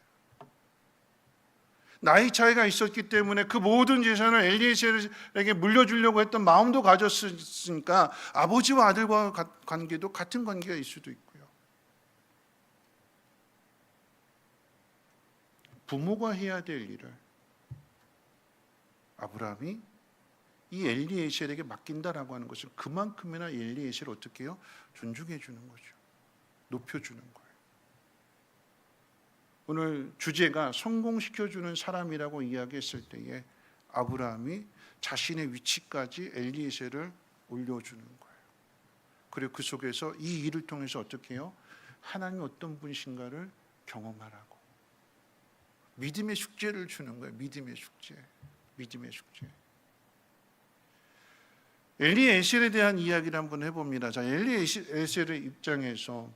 나이 차이가 있었기 때문에 그 모든 재산을 엘리에셀에게 물려주려고 했던 마음도 가졌으니까 아버지와 아들과 관계도 같은 관계가 있을 수도 있고요. 부모가 해야 될 일을 아브라함이 이 엘리에셀에게 맡긴다라고 하는 것은 그만큼이나 엘리에셀을 어떻게 해요? 존중해 주는 거죠. 높여주는 거예요. 오늘 주제가 성공시켜주는 사람이라고 이야기했을 때에 아브라함이 자신의 위치까지 엘리에셀을 올려주는 거예요. 그리고 그 속에서 이 일을 통해서 어떻게 해요? 하나님이 어떤 분이신가를 경험하라고 믿음의 숙제를 주는 거예요. 믿음의 숙제. 믿음의 숙제. 엘리에셀에 대한 이야기를 한번 해봅니다. 자, 엘리에셀의 입장에서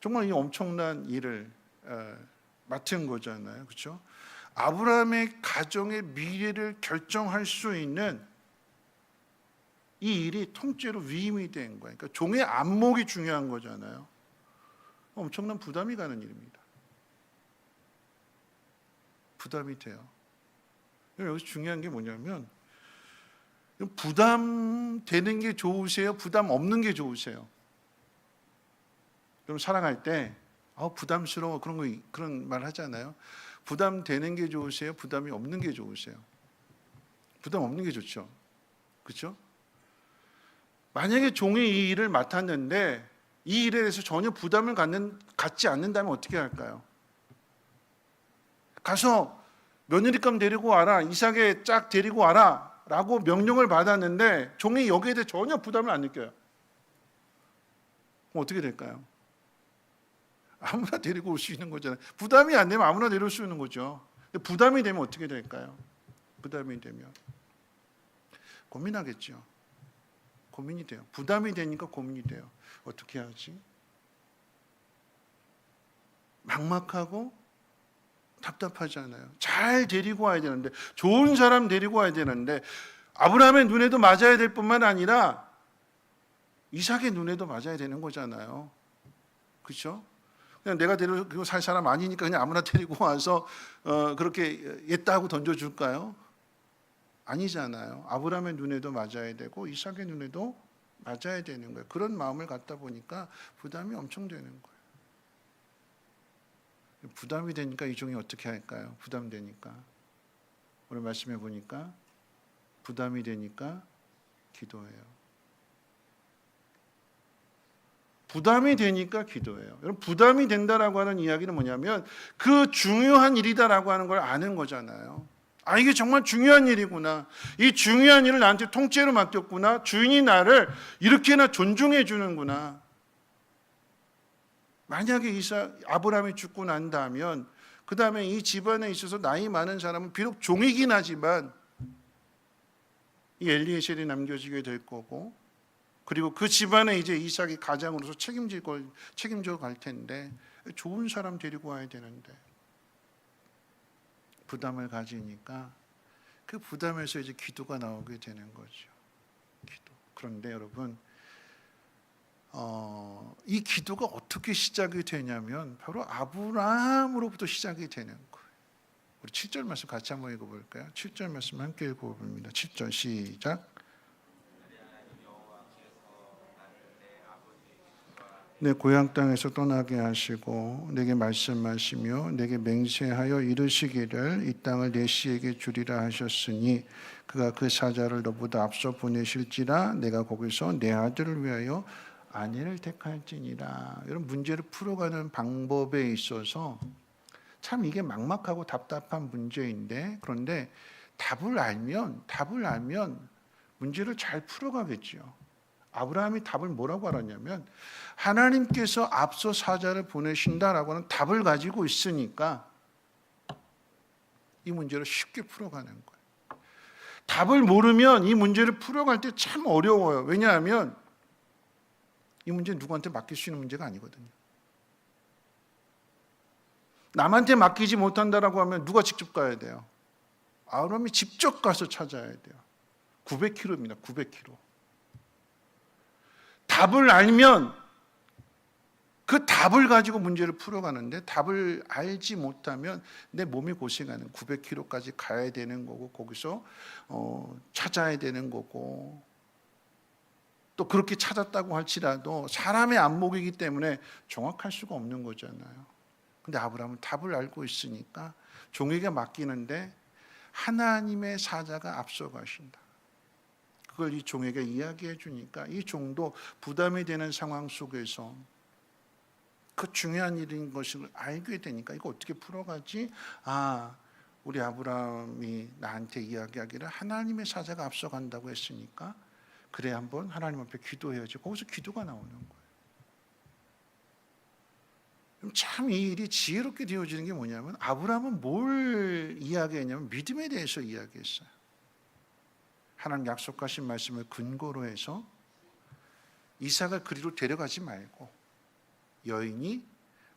정말 이 엄청난 일을 맡은 거잖아요, 그렇죠? 아브라함의 가정의 미래를 결정할 수 있는 이 일이 통째로 위임이 된 거예요. 그러니까 종의 안목이 중요한 거잖아요. 엄청난 부담이 가는 일입니다. 부담이 돼요. 여기서 중요한 게 뭐냐면 부담 되는 게 좋으세요? 부담 없는 게 좋으세요? 그럼 사랑할 때 부담스러워 그런 말 하잖아요. 부담 되는 게 좋으세요? 부담이 없는 게 좋으세요? 부담 없는 게 좋죠. 그렇죠? 만약에 종이 이 일을 맡았는데 이 일에 대해서 전혀 부담을 갖지 않는다면 어떻게 할까요? 가서 며느리감 데리고 와라, 이삭에 짝 데리고 와라 라고 명령을 받았는데 종이 여기에 대해 전혀 부담을 안 느껴요. 그럼 어떻게 될까요? 아무나 데리고 올 수 있는 거잖아요. 부담이 안 되면 아무나 데려올 수 있는 거죠. 부담이 되면 어떻게 될까요? 부담이 되면 고민하겠죠. 고민이 돼요. 부담이 되니까 고민이 돼요. 어떻게 하지? 막막하고 답답하잖아요. 잘 데리고 와야 되는데, 좋은 사람 데리고 와야 되는데, 아브라함의 눈에도 맞아야 될 뿐만 아니라 이삭의 눈에도 맞아야 되는 거잖아요. 그렇죠? 그냥 내가 데리고 살 사람 아니니까 그냥 아무나 데리고 와서 그렇게 옛다 하고 던져줄까요? 아니잖아요. 아브라함의 눈에도 맞아야 되고 이삭의 눈에도 맞아야 되는 거예요. 그런 마음을 갖다 보니까 부담이 엄청 되는 거예요. 부담이 되니까 이 종이 어떻게 할까요? 부담되니까. 오늘 말씀해 보니까 부담이 되니까 기도해요. 부담이 되니까 기도해요. 여러분, 부담이 된다라고 하는 이야기는 뭐냐면 그 중요한 일이다라고 하는 걸 아는 거잖아요. 이게 정말 중요한 일이구나. 이 중요한 일을 나한테 통째로 맡겼구나. 주인이 나를 이렇게나 존중해 주는구나. 만약에 아브라함이 죽고 난다면 그 다음에 이 집안에 있어서 나이 많은 사람은 비록 종이긴 하지만 이 엘리에셀이 남겨지게 될 거고, 그리고 그 집안에 이제 이삭이 가장으로서 책임져 갈 텐데 좋은 사람 데리고 와야 되는데 부담을 가지니까 그 부담에서 이제 기도가 나오게 되는 거죠. 기도. 그런데 여러분, 이 기도가 어떻게 시작이 되냐면 바로 아브라함으로부터 시작이 되는 거예요. 우리 7절 말씀 같이 한번 읽어볼까요? 7절 말씀 함께 읽어봅니다. 7절 시작. 내 고향 땅에서 떠나게 하시고 내게 말씀하시며 내게 맹세하여 이르시기를 이 땅을 내 씨에게 주리라 하셨으니 그가 그 사자를 너보다 앞서 보내실지라 내가 거기서 내 아들을 위하여 아내를 택할지니라. 이런 문제를 풀어가는 방법에 있어서 참 이게 막막하고 답답한 문제인데, 그런데 답을 알면 문제를 잘 풀어가겠죠. 아브라함이 답을 뭐라고 알았냐면 하나님께서 앞서 사자를 보내신다라고 하는 답을 가지고 있으니까 이 문제를 쉽게 풀어가는 거예요. 답을 모르면 이 문제를 풀어갈 때 참 어려워요. 왜냐하면 이 문제는 누구한테 맡길 수 있는 문제가 아니거든요. 남한테 맡기지 못한다라고 하면 누가 직접 가야 돼요? 아브라함이 직접 가서 찾아야 돼요. 900km입니다. 900km. 답을 알면 그 답을 가지고 문제를 풀어가는데 답을 알지 못하면 내 몸이 고생하는 900km까지 가야 되는 거고 거기서 찾아야 되는 거고 또 그렇게 찾았다고 할지라도 사람의 안목이기 때문에 정확할 수가 없는 거잖아요. 근데 아브라함은 답을 알고 있으니까 종에게 맡기는데 하나님의 사자가 앞서가신다. 그걸 이 종에게 이야기해 주니까 이 종도 부담이 되는 상황 속에서 그 중요한 일인 것을 알게 되니까 이거 어떻게 풀어가지? 우리 아브라함이 나한테 이야기하기를 하나님의 사자가 앞서간다고 했으니까 그래 한번 하나님 앞에 기도해야지. 거기서 기도가 나오는 거예요. 참 이 일이 지혜롭게 되어지는 게 뭐냐면 아브라함은 뭘 이야기했냐면 믿음에 대해서 이야기했어요. 하나님 약속하신 말씀을 근거로 해서 이삭을 그리로 데려가지 말고 여인이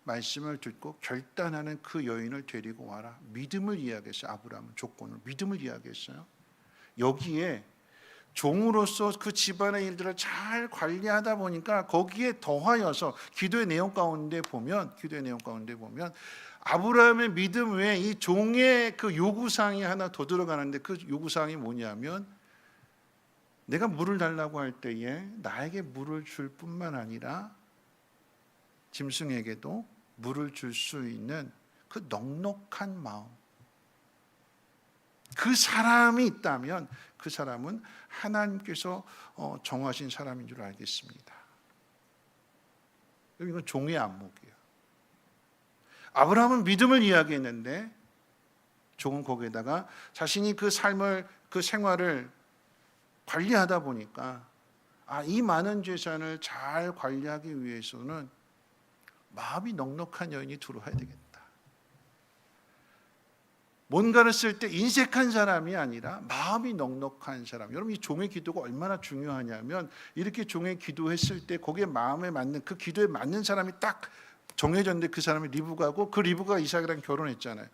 말씀을 듣고 결단하는 그 여인을 데리고 와라. 믿음을 이야기했어요. 아브라함은 조건을 믿음을 이야기했어요. 여기에 종으로서 그 집안의 일들을 잘 관리하다 보니까 거기에 더하여서 기도의 내용 가운데 보면 아브라함의 믿음 외에 이 종의 그 요구사항이 하나 더 들어가는데, 그 요구사항이 뭐냐면 내가 물을 달라고 할 때에 나에게 물을 줄 뿐만 아니라 짐승에게도 물을 줄 수 있는 그 넉넉한 마음, 그 사람이 있다면 그 사람은 하나님께서 정하신 사람인 줄 알겠습니다. 이건 종의 안목이에요. 아브라함은 믿음을 이야기했는데 종은 거기에다가 자신이 그 삶을, 그 생활을 관리하다 보니까 이 많은 재산을 잘 관리하기 위해서는 마음이 넉넉한 여인이 들어와야 되겠다. 뭔가를 쓸 때 인색한 사람이 아니라 마음이 넉넉한 사람. 여러분, 이 종의 기도가 얼마나 중요하냐면 이렇게 종의 기도했을 때 거기에 마음에 맞는, 그 기도에 맞는 사람이 딱 정해졌는데 그 사람이 리브가고, 그 리브가 이삭이랑 결혼했잖아요.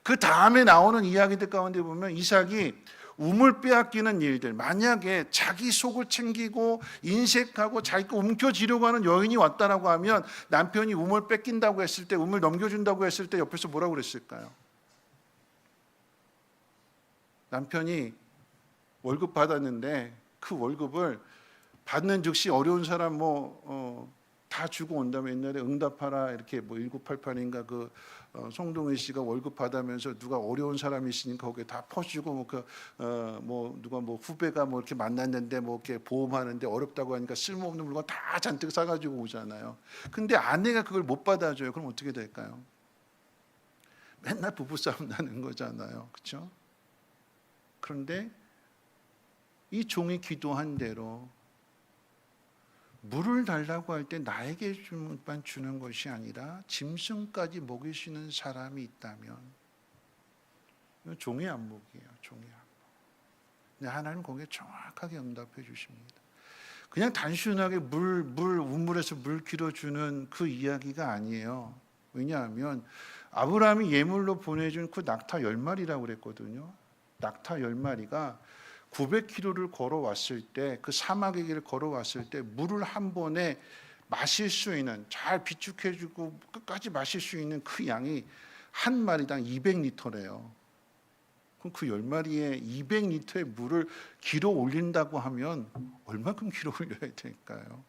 그 다음에 나오는 이야기들 가운데 보면 이삭이 우물 빼앗기는 일들, 만약에 자기 속을 챙기고 인색하고 자기 거 움켜쥐려고 하는 여인이 왔다라고 하면 남편이 우물 뺏긴다고 했을 때, 우물 넘겨준다고 했을 때 옆에서 뭐라고 그랬을까요? 남편이 월급 받았는데 그 월급을 받는 즉시 어려운 사람 다 주고 온다면, 옛날에 응답하라 이렇게 1988인가 그 송동희 씨가 월급 받으면서 누가 어려운 사람이 있으니까 거기에 다 퍼주고 누가 후배가 이렇게 만났는데 이렇게 보험하는데 어렵다고 하니까 쓸모없는 물건 다 잔뜩 사가지고 오잖아요. 근데 아내가 그걸 못 받아줘요. 그럼 어떻게 될까요? 맨날 부부싸움 나는 거잖아요. 그렇죠? 그런데 이 종이 기도한 대로 물을 달라고 할 때 나에게만 주는 것이 아니라 짐승까지 먹이시는 사람이 있다면, 이건 종의 안목이에요. 종의 안목. 근데 하나님 거기에 정확하게 응답해 주십니다. 그냥 단순하게 우물에서 물 길어주는 그 이야기가 아니에요. 왜냐하면 아브라함이 예물로 보내준 그 낙타 10마리라고 그랬거든요. 낙타 10마리가 900km를 걸어왔을 때, 그 사막의 길을 걸어왔을 때 물을 한 번에 마실 수 있는, 잘 비축해주고 끝까지 마실 수 있는 그 양이 한 마리당 200리터래요. 그럼 그 10마리에 200리터의 물을 길어 올린다고 하면 얼마큼 길어 올려야 될까요?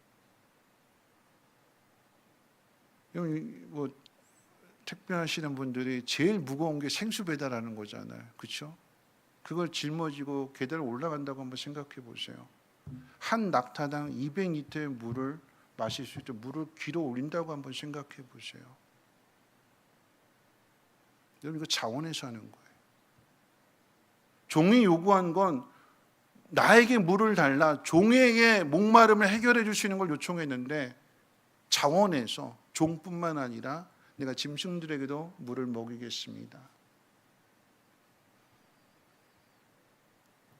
택배하시는 분들이 제일 무거운 게 생수 배달하는 거잖아요. 그렇죠? 그걸 짊어지고 계단을 올라간다고 한번 생각해 보세요. 한 낙타당 200리터의 물을 마실 수 있도록 물을 길어 올린다고 한번 생각해 보세요. 여러분, 이거 자원에서 하는 거예요. 종이 요구한 건 나에게 물을 달라, 종에게 목마름을 해결해 줄 수 있는 걸 요청했는데, 자원에서 종뿐만 아니라 내가 짐승들에게도 물을 먹이겠습니다.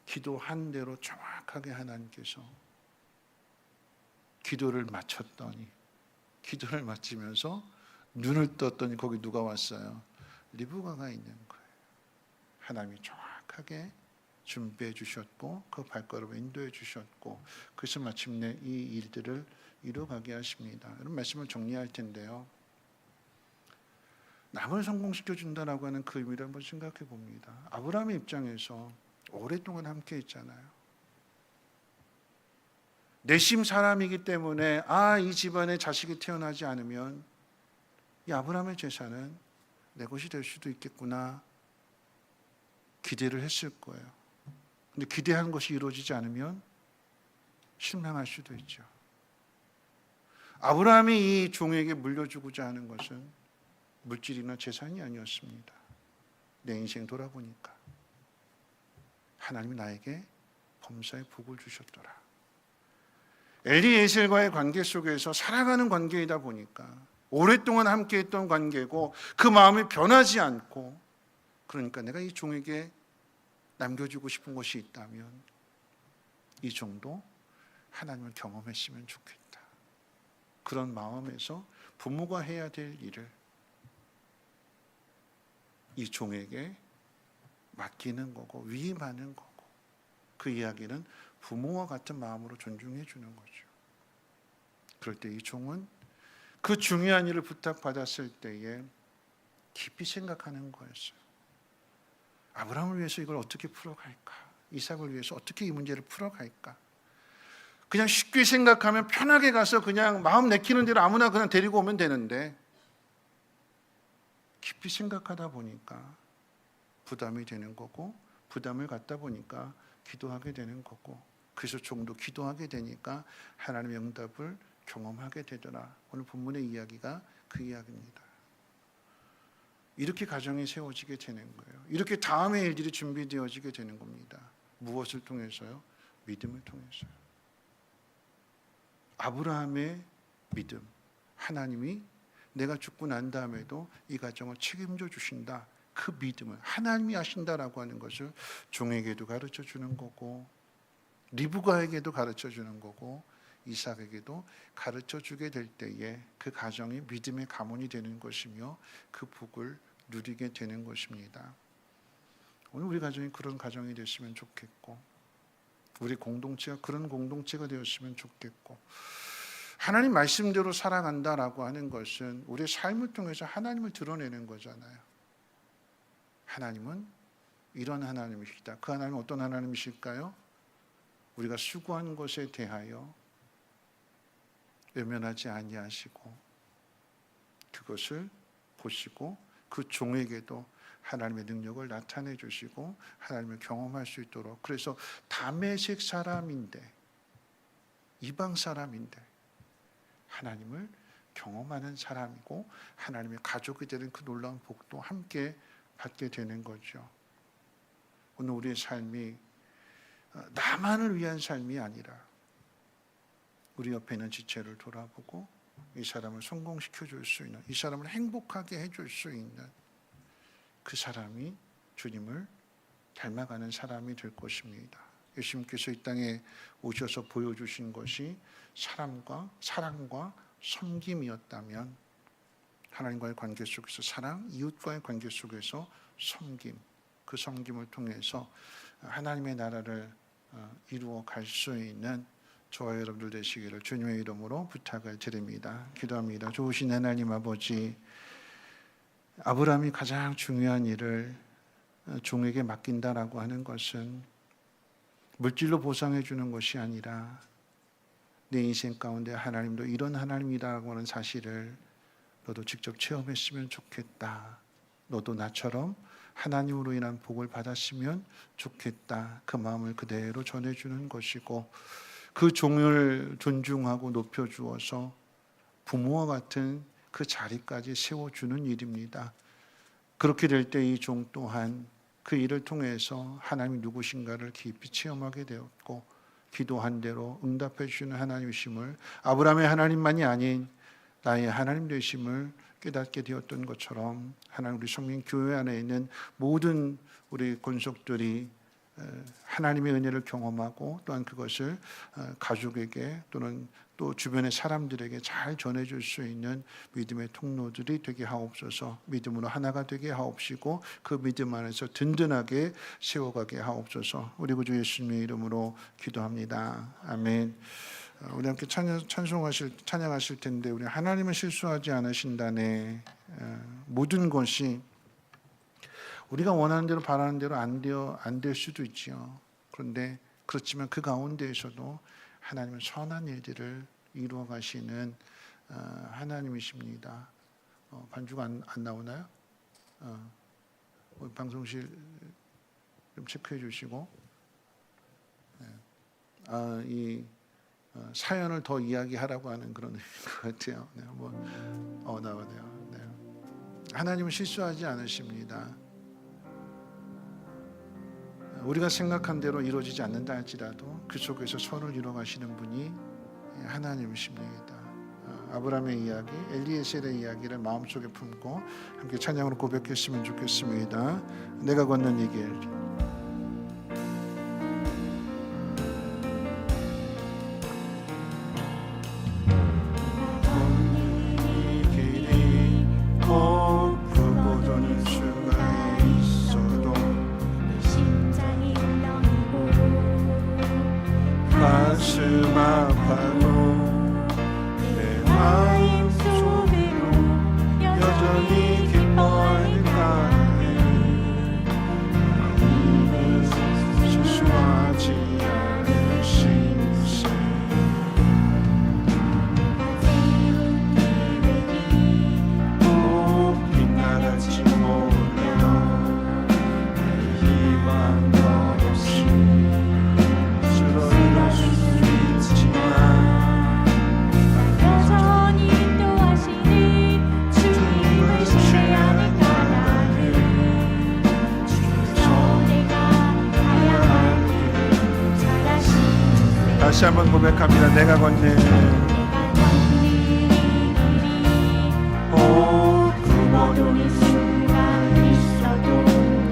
기도한 대로 정확하게 하나님께서 기도를 마쳤더니, 기도를 마치면서 눈을 떴더니 거기 누가 왔어요? 리브가가 있는 거예요. 하나님이 정확하게 준비해 주셨고 그 발걸음을 인도해 주셨고, 그래서 마침내 이 일들을 이루어가게 하십니다. 이런 말씀을 정리할 텐데요, 남을 성공시켜준다라고 하는 그 의미를 한번 생각해 봅니다. 아브라함의 입장에서 오랫동안 함께 했잖아요. 내심 사람이기 때문에 이 집안에 자식이 태어나지 않으면 이 아브라함의 재산은 내 것이 될 수도 있겠구나 기대를 했을 거예요. 근데 기대한 것이 이루어지지 않으면 실망할 수도 있죠. 아브라함이 이 종에게 물려주고자 하는 것은 물질이나 재산이 아니었습니다. 내 인생 돌아보니까 하나님이 나에게 범사의 복을 주셨더라. 엘리에셀과의 관계 속에서 살아가는 관계이다 보니까, 오랫동안 함께했던 관계고 그 마음이 변하지 않고, 그러니까 내가 이 종에게 남겨주고 싶은 것이 있다면 이 종도 하나님을 경험했으면 좋겠다. 그런 마음에서 부모가 해야 될 일을 이 종에게 맡기는 거고 위임하는 거고, 그 이야기는 부모와 같은 마음으로 존중해 주는 거죠. 그럴 때 이 종은 그 중요한 일을 부탁받았을 때에 깊이 생각하는 거였어요. 아브라함을 위해서 이걸 어떻게 풀어갈까? 이삭을 위해서 어떻게 이 문제를 풀어갈까? 그냥 쉽게 생각하면 편하게 가서 그냥 마음 내키는 대로 아무나 그냥 데리고 오면 되는데, 깊이 생각하다 보니까 부담이 되는 거고, 부담을 갖다 보니까 기도하게 되는 거고, 그래서 종도 기도하게 되니까 하나님의 응답을 경험하게 되더라. 오늘 본문의 이야기가 그 이야기입니다. 이렇게 가정이 세워지게 되는 거예요. 이렇게 다음의 일들이 준비되어지게 되는 겁니다. 무엇을 통해서요? 믿음을 통해서요. 아브라함의 믿음, 하나님이 내가 죽고 난 다음에도 이 가정을 책임져 주신다, 그 믿음을 하나님이 하신다라고 하는 것을 종에게도 가르쳐 주는 거고, 리브가에게도 가르쳐 주는 거고, 이삭에게도 가르쳐 주게 될 때에 그 가정이 믿음의 가문이 되는 것이며 그 복을 누리게 되는 것입니다. 오늘 우리 가정이 그런 가정이 됐으면 좋겠고, 우리 공동체가 그런 공동체가 되었으면 좋겠고, 하나님 말씀대로 살아간다라고 하는 것은 우리의 삶을 통해서 하나님을 드러내는 거잖아요. 하나님은 이런 하나님이시다. 그 하나님은 어떤 하나님이실까요? 우리가 수고한 것에 대하여 외면하지 아니하시고 그것을 보시고 그 종에게도 하나님의 능력을 나타내 주시고 하나님을 경험할 수 있도록, 그래서 다메섹 사람인데, 이방 사람인데 하나님을 경험하는 사람이고 하나님의 가족이 되는 그 놀라운 복도 함께 받게 되는 거죠. 오늘 우리의 삶이 나만을 위한 삶이 아니라 우리 옆에 있는 지체를 돌아보고 이 사람을 성공시켜 줄 수 있는, 이 사람을 행복하게 해줄 수 있는 그 사람이 주님을 닮아가는 사람이 될 것입니다. 예수님께서 이 땅에 오셔서 보여주신 것이 사랑과 섬김이었다면, 하나님과의 관계 속에서 사랑, 이웃과의 관계 속에서 섬김, 그 섬김을 통해서 하나님의 나라를 이루어 갈 수 있는 저와 여러분들 되시기를 주님의 이름으로 부탁을 드립니다. 기도합니다. 좋으신 하나님 아버지, 아브라함이 가장 중요한 일을 종에게 맡긴다라고 하는 것은 물질로 보상해 주는 것이 아니라 내 인생 가운데 하나님도 이런 하나님이라고 하는 사실을 너도 직접 체험했으면 좋겠다. 너도 나처럼 하나님으로 인한 복을 받았으면 좋겠다. 그 마음을 그대로 전해주는 것이고, 그 종을 존중하고 높여주어서 부모와 같은 그 자리까지 세워주는 일입니다. 그렇게 될 때 이 종 또한 그 일을 통해서 하나님이 누구신가를 깊이 체험하게 되었고, 기도한 대로 응답해 주시는 하나님이심을, 아브라함의 하나님만이 아닌 나의 하나님 되심을 깨닫게 되었던 것처럼, 하나님 우리 성민교회 안에 있는 모든 우리 권속들이 하나님의 은혜를 경험하고 또한 그것을 가족에게 또는 또 주변의 사람들에게 잘 전해줄 수 있는 믿음의 통로들이 되게 하옵소서. 믿음으로 하나가 되게 하옵시고 그 믿음 안에서 든든하게 세워가게 하옵소서. 우리 구주 예수님의 이름으로 기도합니다. 아멘. 우리 함께 찬양하실 텐데, 우리 하나님은 실수하지 않으신다네. 모든 것이 우리가 원하는 대로 바라는 대로 안 될 수도 있지요. 그런데 그렇지만 그 가운데에서도 하나님은 선한 일들을 이루어 가시는 하나님이십니다. 반주가 안 나오나요? 방송실 좀 체크해 주시고, 이 사연을 더 이야기하라고 하는 그런 의미인 것 같아요. 네, 나오네요. 네. 하나님은 실수하지 않으십니다. 우리가 생각한 대로 이루어지지 않는다 할지라도 그 속에서 선을 이루어가시는 분이 하나님이십니다. 아브라함의 이야기, 엘리에셀의 이야기를 마음속에 품고 함께 찬양으로 고백했으면 좋겠습니다. 내가 걷는 이 길. 아파도 내 마음 속으로 여전히 기뻐하니까 실수하지 않을 신세 꼭 빛나갈지 몰라 내 희망 없이 쓰러질 수 있지만 여전히 인도하시는 주님을 신뢰하는 나라를 주께서 내가 가야 할 길을 잘하시네. 다시 한번 고백합니다. 내가 걷는 그 모든 수가 있어도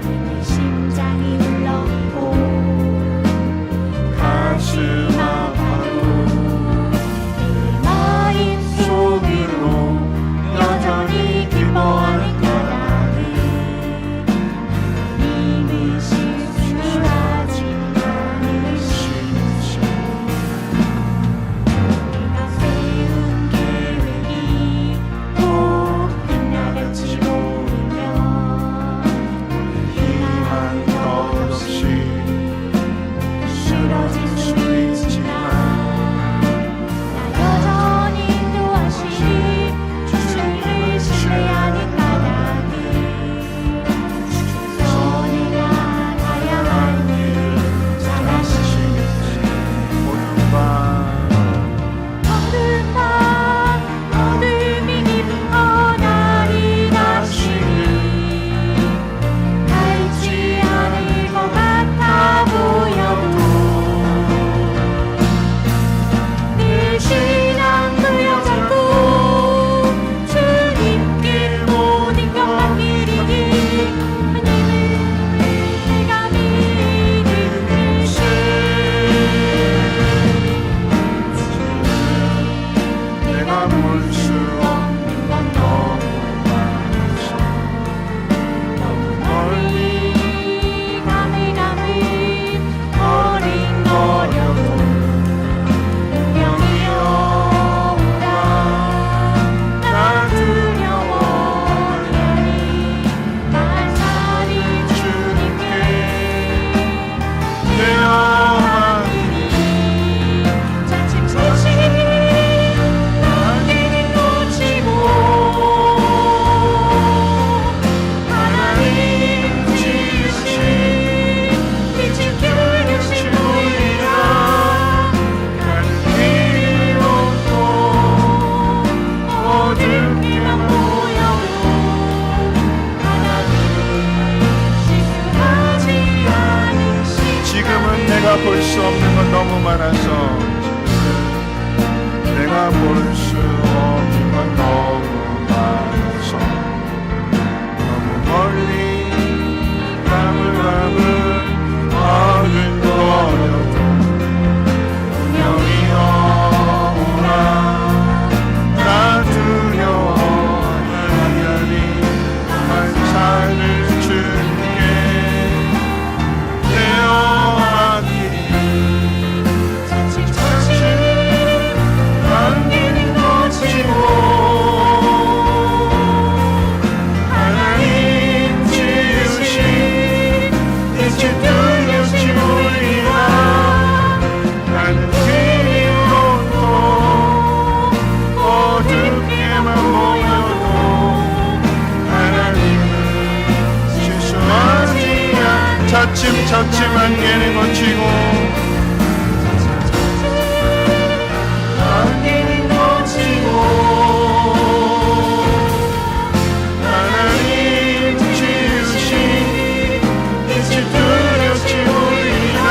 내 심장이 울렁이고 가슴 아파도 내 마음 속으로 여전히 기뻐하는 나라를 하나님은 실수하지 않으시네. 내가 세운 계획이 꼭 빛나갈지 모르며 희망 없이 쓰러질 수 있지만 나 여전히 인도하시니 주님을 신뢰하는 나라는 주께서 내가 가야 할 길을 잘하시겠지. 모든 밤 어둠이 깊어나리 다시니 닿지 않을 것 같아 보여도 내 신앙 부여잡고 주님께 모든 것 맡기리니 하나님은 내가 믿는 신 내가 볼 수 없는 건 너무 많아서 너무 멀리 가물가물 어린거려도 운명이 오라 나 두려워하니 날 살린 주님께 내어하니 자칫자칫 안개는 놓치고 하나님 지으신 빛이 켜려진 보이라 가는 길이 없고 어둡게만 보여도 하나님은 실수하지 않으시. 지금은 내가 볼 수 없는 건 너무 많아서 내가 볼 수 없는 건 너무 많아서 너무 멀리 가물가물 어른거려도 운명이 오라 나 두려워하니 날 살릴 주님께 내어하니 자칫자칫 안개는 놓치고 하나님 지으신 빛이 뚫려지 보이라 나는 길이 없고 어둡게만 보여도 하나님은 실수하지 않 차츰차츰 안개는 거치고 안개는 놓치고 하나님 지으신 빛이 뚫렸지 보이나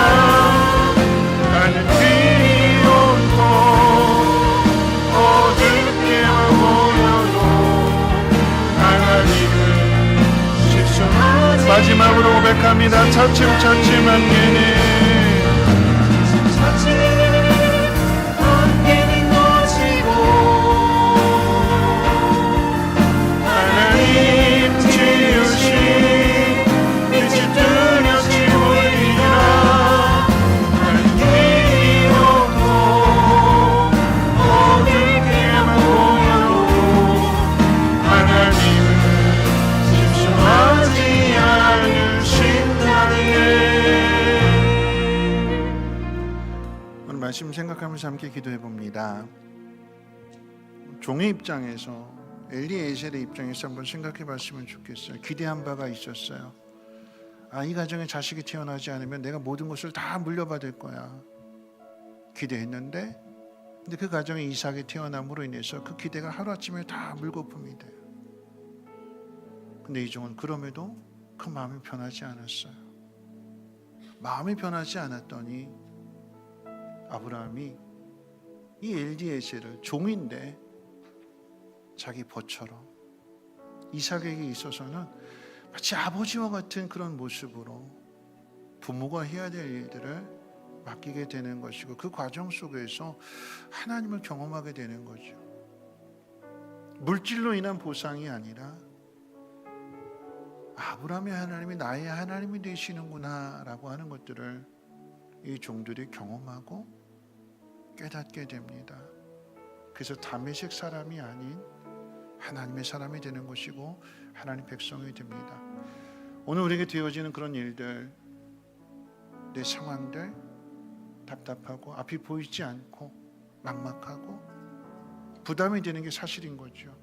나는 길이 없고 어둡게만 보여도 하나님은 실수하지 마지막으로 고백합니다. 차츰차츰 안개는 안개는 놓치고 하나님 지으신 빛이 뚫렸지 보이나 나는 길이 없고 말씀 생각하면서 함께 기도해 봅니다. 종의 입장에서, 엘리에셀의 입장에서 한번 생각해 봤으면 좋겠어요. 기대한 바가 있었어요. 이 가정에 자식이 태어나지 않으면 내가 모든 것을 다 물려받을 거야. 기대했는데, 근데 그 가정에 이삭이 태어남으로 인해서 그 기대가 하루아침에 다 물거품이 돼요. 근데 이 종은 그럼에도 그 마음이 변하지 않았어요. 마음이 변하지 않았더니 아브라함이 이 엘리에셀을, 종인데 자기 벗처럼, 이삭에게 있어서는 마치 아버지와 같은 그런 모습으로 부모가 해야 될 일들을 맡기게 되는 것이고, 그 과정 속에서 하나님을 경험하게 되는 거죠. 물질로 인한 보상이 아니라 아브라함의 하나님이 나의 하나님이 되시는구나 라고 하는 것들을 이 종들이 경험하고 깨닫게 됩니다. 그래서 다메섹 사람이 아닌 하나님의 사람이 되는 것이고 하나님 백성이 됩니다. 오늘 우리에게 되어지는 그런 일들, 내 상황들, 답답하고 앞이 보이지 않고 막막하고 부담이 되는 게 사실인 거죠.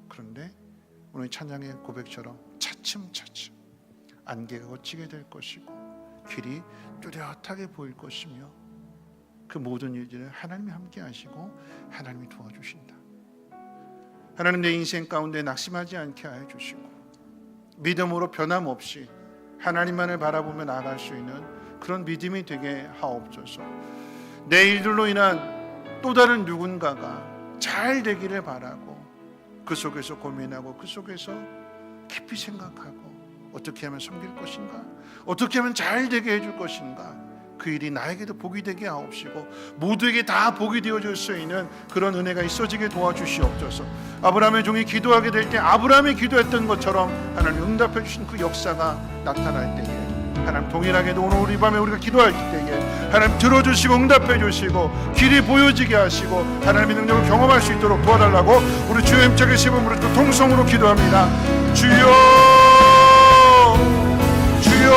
그런데 오늘 찬양의 고백처럼 차츰차츰 안개가 걷히게 될 것이고 길이 뚜렷하게 보일 것이며, 그 모든 일들을 하나님이 함께 하시고 하나님이 도와주신다. 하나님, 내 인생 가운데 낙심하지 않게 하여 주시고 믿음으로 변함없이 하나님만을 바라보며 나아갈 수 있는 그런 믿음이 되게 하옵소서. 내 일들로 인한 또 다른 누군가가 잘 되기를 바라고 그 속에서 고민하고 그 속에서 깊이 생각하고 어떻게 하면 섬길 것인가, 어떻게 하면 잘 되게 해줄 것인가, 그 일이 나에게도 복이 되게 하옵시고 모두에게 다 복이 되어줄 수 있는 그런 은혜가 있어지게 도와주시옵소서. 아브라함의 종이 기도하게 될 때 아브라함이 기도했던 것처럼 하나님 응답해 주신 그 역사가 나타날 때에, 하나님 동일하게도 오늘 우리 밤에 우리가 기도할 때에 하나님 들어주시고 응답해 주시고 길이 보여지게 하시고 하나님의 능력을 경험할 수 있도록 도와달라고 우리 주의 힘차게 시범으로 또 통성으로 기도합니다. 주여, 주여,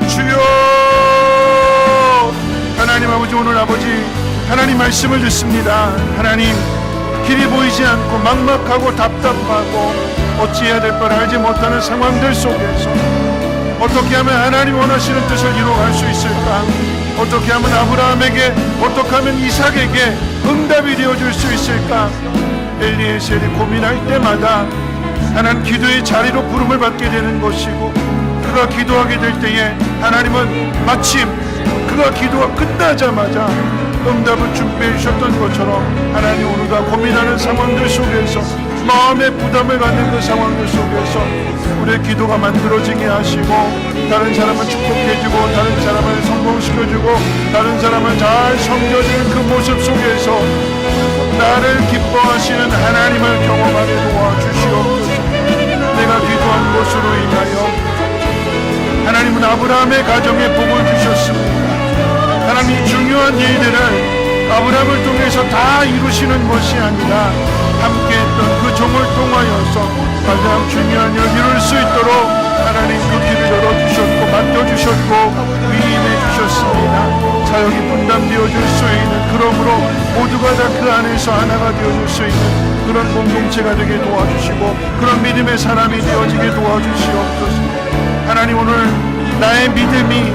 주여. 하나님 아버지, 오늘 아버지 하나님 말씀을 듣습니다. 하나님, 길이 보이지 않고 막막하고 답답하고 어찌해야 될 바를 알지 못하는 상황들 속에서 어떻게 하면 하나님 원하시는 뜻을 이루어갈 수 있을까, 어떻게 하면 아브라함에게, 어떻게 하면 이삭에게 응답이 되어줄 수 있을까, 엘리에셀이 고민할 때마다 하나님 기도의 자리로 부름을 받게 되는 것이고, 그가 기도하게 될 때에 하나님은 마침 그가 기도가 끝나자마자 응답을 준비해 주셨던 것처럼 하나님, 오늘도 고민하는 상황들 속에서, 마음의 부담을 갖는 그 상황들 속에서 우리의 기도가 만들어지게 하시고 다른 사람을 축복해주고 다른 사람을 성공시켜주고 다른 사람을 잘 섬겨주는 그 모습 속에서 나를 기뻐하시는 하나님을 경험하게 도와주시옵소서. 내가 기도한 것으로 인하여 하나님은 아브라함의 가정에 복을 주셨습니다. 하나님이 중요한 일들을 아브라함을 통해서 다 이루시는 것이 아니라 함께했던 그 종을 통하여서 가장 중요한 일 이룰 수 있도록 하나님 그 길을 열어주셨고 맡겨주셨고 위임해 주셨습니다. 사역이 분담되어줄 수 있는, 그러므로 모두가 다 그 안에서 하나가 되어줄 수 있는 그런 공동체가 되게 도와주시고 그런 믿음의 사람이 되어지게 도와주시옵소서. 하나님, 오늘 나의 믿음이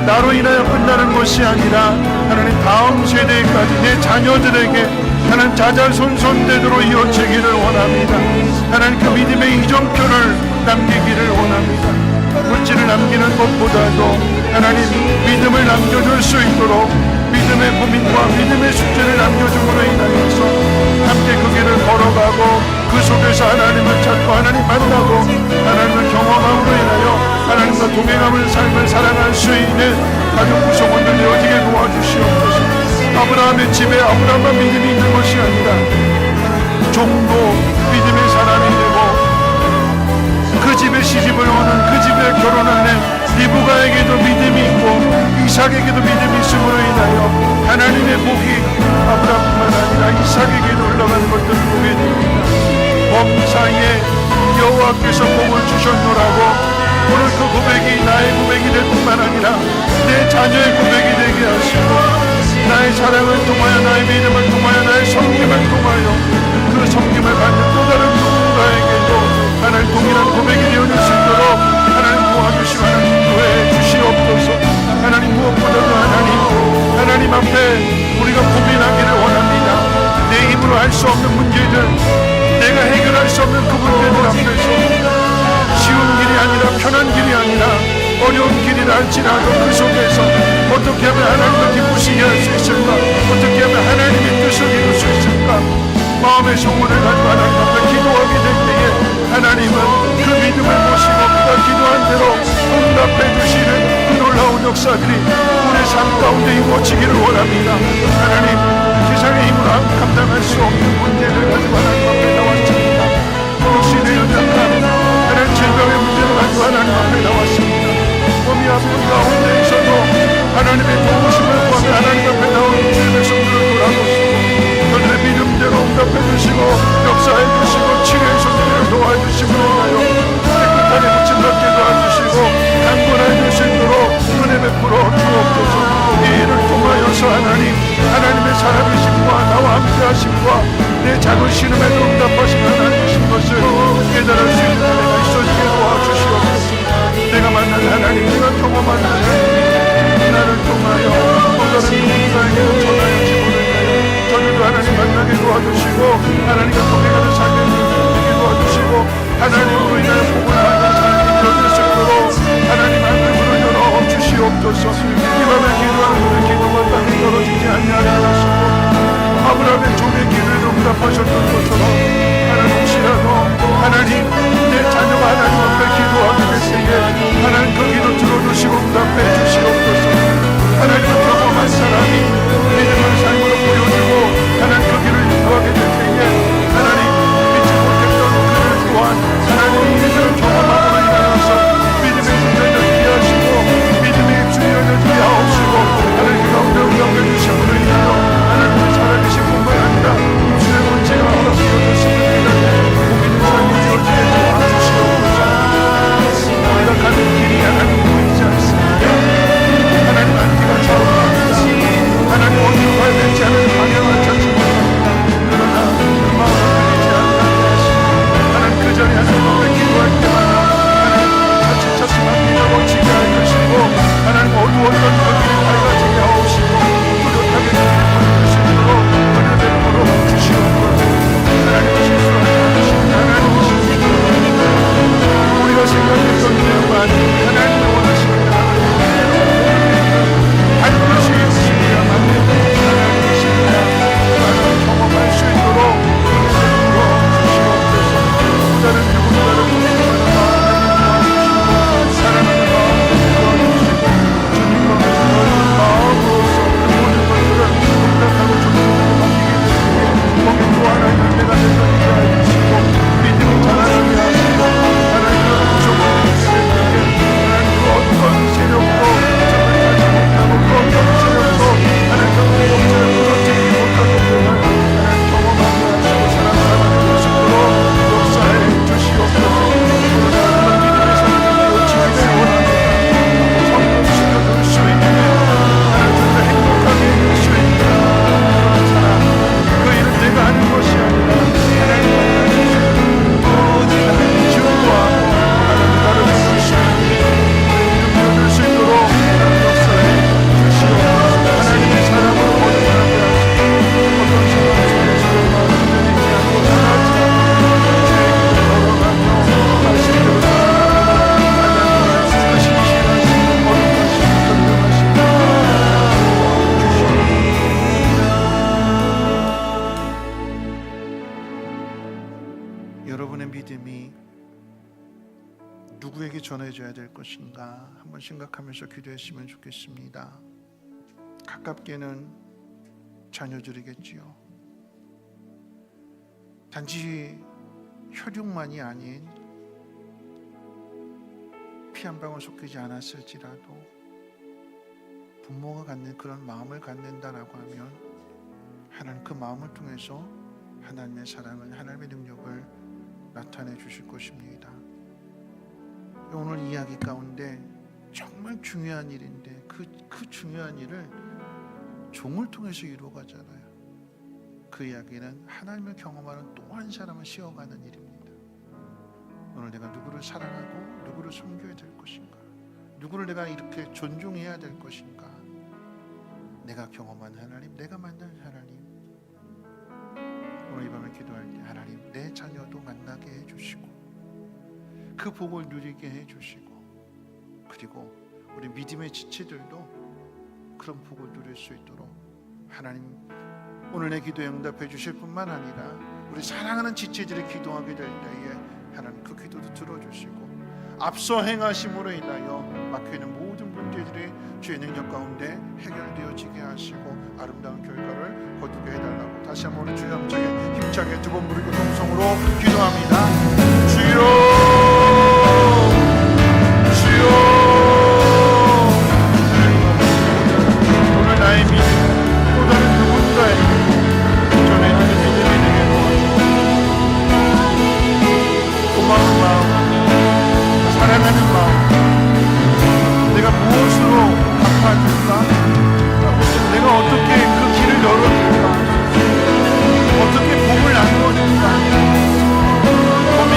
나로 인하여 끝나는 것이 아니라 하나님 다음 세대까지 내 자녀들에게 하나님 자자손손대도록 이어지기를 원합니다. 하나님 그 믿음의 이정표를 남기기를 원합니다. 물질을 남기는 것보다도 하나님 믿음을 남겨줄 수 있도록 믿음의 고민과 믿음의 숙제를 남겨줌으로 인하여서 함께 그 길을 걸어가고 그 속에서 하나님을 찾고 하나님 만나고 하나님을 경험함으로 인하여 하나님과 동행하는 삶을 살아갈 수 있는 가족 구성원들 되어지게 도와주시옵소서. 아브라함의 집에 아브라함만 믿음이 있는 것이 아니라 종도 믿음의 사람이 되고 그 집에 시집을 오는, 그 집에 결혼하는 리브가에게도 믿음이 있고 이삭에게도 믿음이 있음으로 인하여 하나님의 복이 아브라함뿐만 아니라 이삭에게도 흘러가는 것들을 보게 됩니다. 범사에 여호와께서 복을 주셨노라고 오늘 그 고백이 나의 고백이 될 뿐만 아니라 내 자녀의 고백이 되게 하시고 나의 사랑을 통하여 나의 믿음을 통하여 나의 섬김을 통하여 그 섬김을 받는 또 다른 누군가에게도 하나님 동일한 고백이 되어줄 수 있도록 하나님 도와주시고 하나님 인도해 주시옵소서. 하나님 무엇보다도 하나님 앞에 우리가 고민하기를 원합니다. 내 힘으로 할 수 없는 문제들, 내가 해결할 수 없는 그 문제들 앞에서 쉬운 길이 아니라 편한 길이 아니라 어려운 길이라 할지라도 그 속에서 어떻게 하면 하나님을 기쁘시게 할 수 있을까, 어떻게 하면 하나님의 뜻을 이룰 수 있을까, 마음의 소원을 가지고 하나님 앞에 기도하게 될 때에 하나님은 그 믿음을 모시고 그가 기도한 대로 응답해 주시는 그 놀라운 역사들이 우리의 삶 가운데 이루어지기를 원합니다. 하나님, 세상의 힘으로 감당할 수 없는 문제를 가지고 하나님 앞에 나왔습니다. 육신의 연약함, 하나님 질병의 문제를 가지고 하나님 앞에 나왔습니다. 몸이 아픈 가운데에서도 하나님의 도우심을 구하며 하나님 앞에 나오는 주의 백성들을 돌아보시고 그들의 믿음대로 응답해 주시고 역사해 주시고 치료의 손길을 도와주시고 인하여 깨끗하게 고침받게 도와주시고 강건해 주실 도록 은혜 베풀어 주옵소서. 이 일을 통하여서 하나님의 사랑이심과 나와 함께 하심과 내 작은 신음에도 응답하시는 하나님이신 것을 깨달을 수 있는 은혜가 있어지게 도와주시옵소서. 내가 만난 하나님, 내가 경험한 하나님, 나를 통하여 또 다른 누군가에게도 전하여 보내나요. 저들도 하나님 만나게 도와주시고 하나님과 동행하는 삶을 누리게 도와주시고 하나님으로 인하여 복을 받는 삶이 되어질 수 있도록 하나님 하늘문을 열어 주시옵소서. 이 밤에 기도하는 우리 기도가 땅에 떨어지지 아니하게 하시고 아브라함의 종의 기도에 응답하셨던 것처럼 하나님 혹시라도 하나님 내 자녀가 하나님 앞에 기도하게 될 때에 하나님 그 기도 들어주시고 응답해 주시옵소서. 하나님을 경험한 사람이 믿음을 삶으로 보여주고 하나님 그 길을 인도하게 될 때에 하나님 믿지 못했던 그들 또한 하나님의 일을 경험함으로 인하여서 믿음의 문제를 피하시고 믿음의 입술을 열려주게 하옵시고 하나님 가운데 응답해 주심으로 인하여 하나님의 살아계신 뿐만 아니라 입술의 문제가 허락되어졌음을 인하여 복있는 삶이 되어지게 도와주시옵소서. 우리가 가는 길이 하나님 보이지 않습니다. 하나님 안티가 좌우합니다. 하나님 어디로 가야 될지 하나님 방향을 찾지 못합니다. 그러나 그 마음을 들리지 않게 하시고 하나님 그 자리에 하나님 앞에 기도할 때마다 하나님 차츰차츰 믿어지게 하시고 하나님 어두웠던 그 길이 밝아지게 하옵시고 뚜렷하게 보여줄 수 있도록 은혜 베풀어 주시옵소서. 하나님의 실수하지 않으신 하나님이십니다. 우리가 생각했던 대로가 아닌 하나님이 원하시는 반드시 주시야만 하나님이십니다. 하나님 경험할 수 있도록 은혜 베풀어 주시옵소서. 다른 누군가를 보내주는 마음을 사랑하는 마음을 도와주시고 주님과 그런 마음으로서 그 모든 것들을 응답하고 존중하고 맡기게 되시기에 거기 또 하나 열매가 되어지게 하시고 믿음이 자라나게 하시고 하나님의 구속을 주시게 되기에 하나님 그 어떤 세력도 정말 가지 못하고 그 어떤 세력도 하나님 그 역사를 무너뜨리지 못하고 하나님 경험하게 하시고 사랑하는 것으로 역사해 주시옵소서. 그런 믿음의 삶이 되어지기를 원합니다. 성공시켜줄 수 있는 하나님 정말 행복하게 해줄 수 있는 그런 사람, 그 일은 내가 하는 것이 아니라 하나님 만나주시는 하나님 지원과 하나님 나를 해주시는 이름 얻을 수 있도록 하나님 역사해 주시옵소서. 하나님의 사랑으로 모든 사람들 어떤 상황 속에서도 마음을 흔들리지 않고 나가지 주의 길을 걸어가며 말씀대로 하나님의 신실하시고 거룩하시고 존경하시고 여러분의 믿음이 누구에게 전해져야 될 것인가 한번 생각하면서 기도했으면 좋겠습니다. 가깝게는 자녀들이겠지요. 단지 혈육만이 아닌 피 한 방울 섞이지 않았을지라도 부모가 갖는 그런 마음을 갖는다라고 하면 하나님 그 마음을 통해서 하나님의 사랑을, 하나님의 능력을 나타내 주실 것입니다. 오늘 이야기 가운데 정말 중요한 일인데 그 중요한 일을 종을 통해서 이루어가잖아요. 그 이야기는 하나님을 경험하는 또 한 사람을 세워가는 일입니다. 오늘 내가 누구를 사랑하고 누구를 섬겨야 될 것인가, 누구를 내가 이렇게 존중해야 될 것인가, 내가 경험한 하나님, 내가 만난 하나님, 오늘 이 밤에 기도할 때 하나님 내 자녀도 만나게 해주시고 그 복을 누리게 해주시고, 그리고 우리 믿음의 지체들도 그런 복을 누릴 수 있도록 하나님 오늘 내 기도에 응답해 주실 뿐만 아니라 우리 사랑하는 지체들이 기도하게 될 때에 하나님 그 기도도 들어주시고 앞서 행하심으로 인하여 막혀있는 모든 문제들이 주의 능력 가운데 해결되어지게 하시고 아름다운 결과를 거두게 해달라고 다시 한번 우리 주여 힘차게 두 번 부르고 동성으로 기도합니다. 주여, 주여, 오늘 나의 믿음 또 다른 누군가에게 전해주는 믿음이 되게 도와주시고 고마운 마음, 사랑하는 마음, 내가 무엇으로 갚아줄까? 내가 어떻게 그 길을 열어줄까? 어떻게 복을 나누어줄까? 고민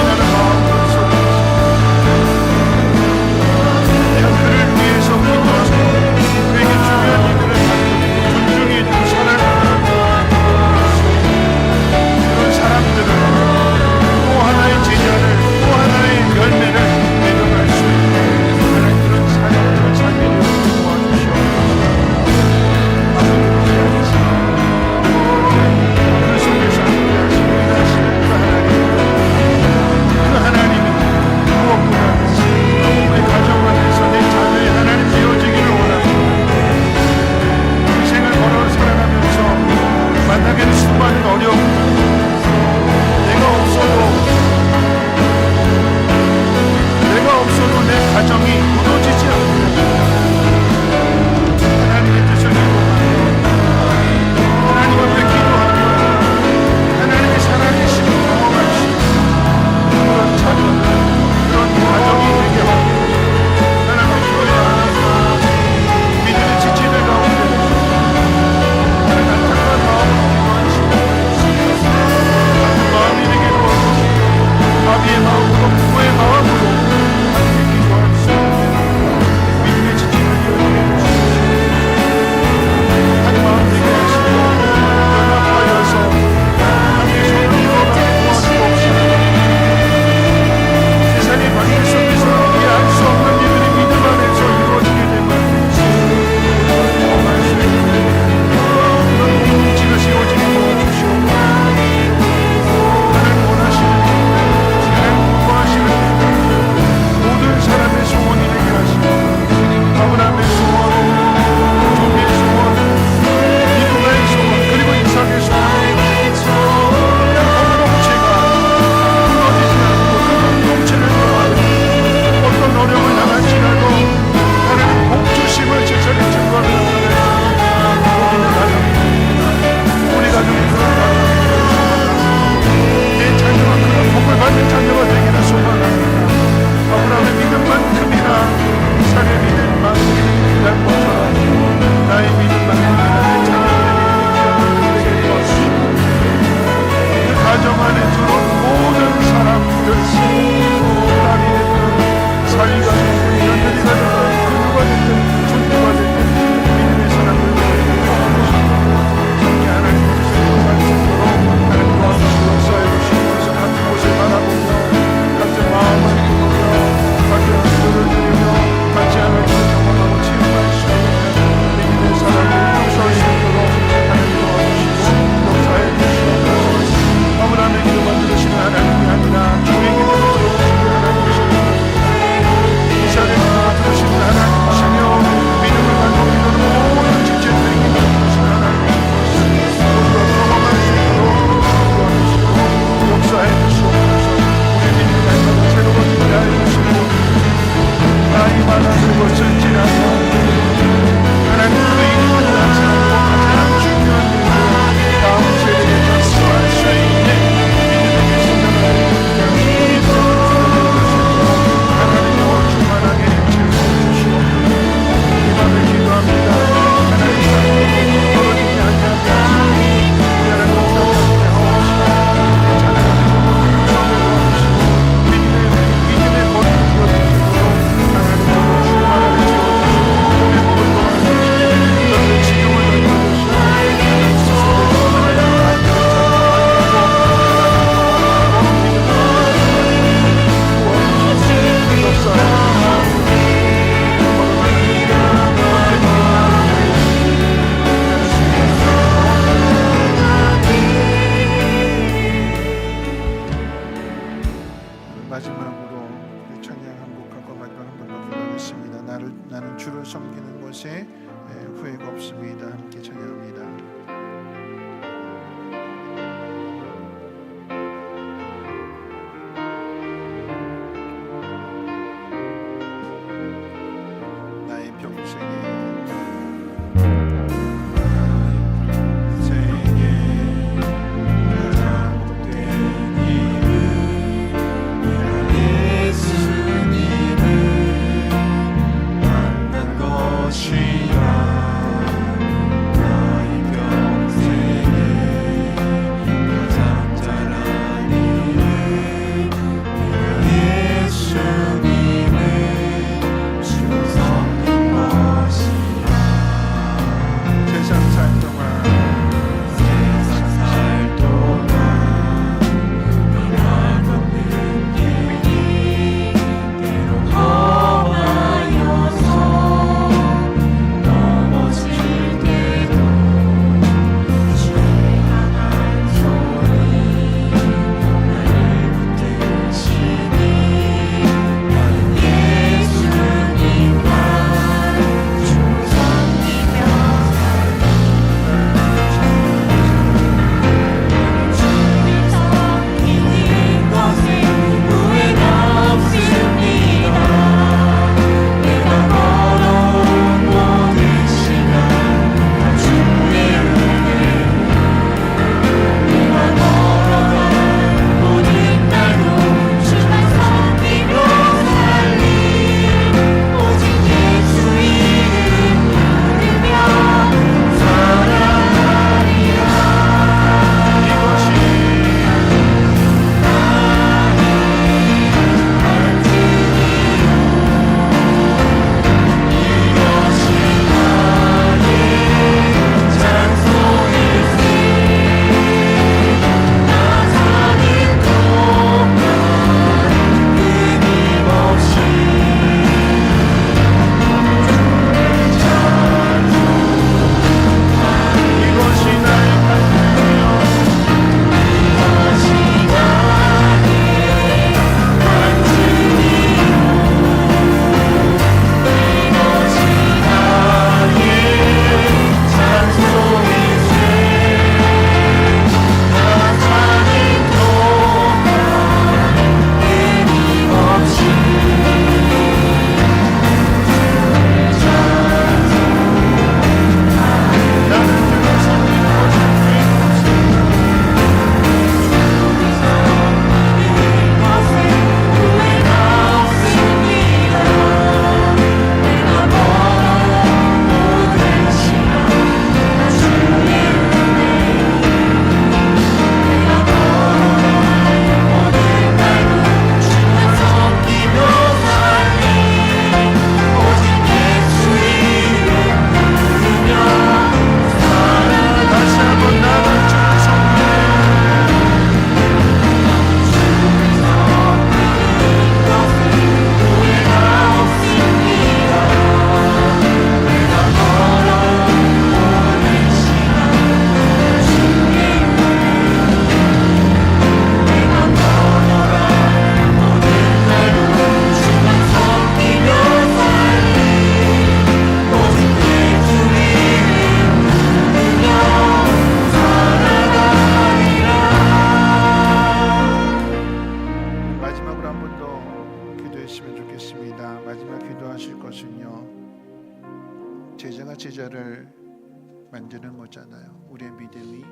만드는 거잖아요. 우리의 믿음이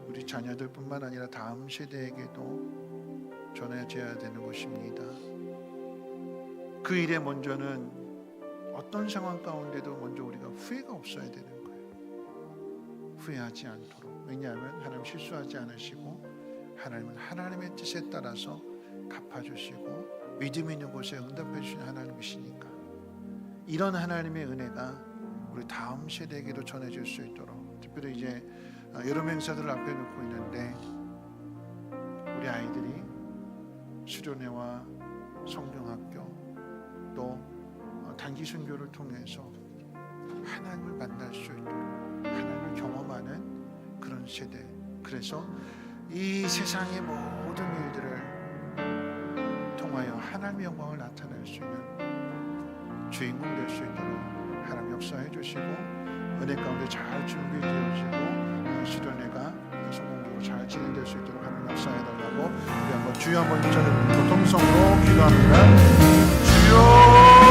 우리 자녀들뿐만 아니라 다음 세대에게도 전해져야 되는 것입니다. 그 일에 먼저는 어떤 상황 가운데도 먼저 우리가 후회가 없어야 되는 거예요. 후회하지 않도록. 왜냐하면 하나님 실수하지 않으시고 하나님은 하나님의 뜻에 따라서 갚아주시고 믿음 있는 곳에 응답해 주시는 하나님이시니까 이런 하나님의 은혜가 우리 다음 세대에게도 전해질 수 있도록, 특별히 이제 여름 행사들을 앞에 놓고 있는데 우리 아이들이 수련회와 성경학교 또 단기 순교를 통해서 하나님을 만날 수 있도록 하나님을 경험하는 그런 세대, 그래서 이 세상의 모든 일들을 통하여 하나님의 영광을 나타낼 수 있는 주인공 될 수 있도록 하나님 역사해 주시고 은혜 가운데 잘 준비되어지고 수련회가 성공적으로 잘 진행될 수 있도록 하나님 역사해 달라고 우리 한번 주여 한번 저는 통성으로 기도합니다. 주여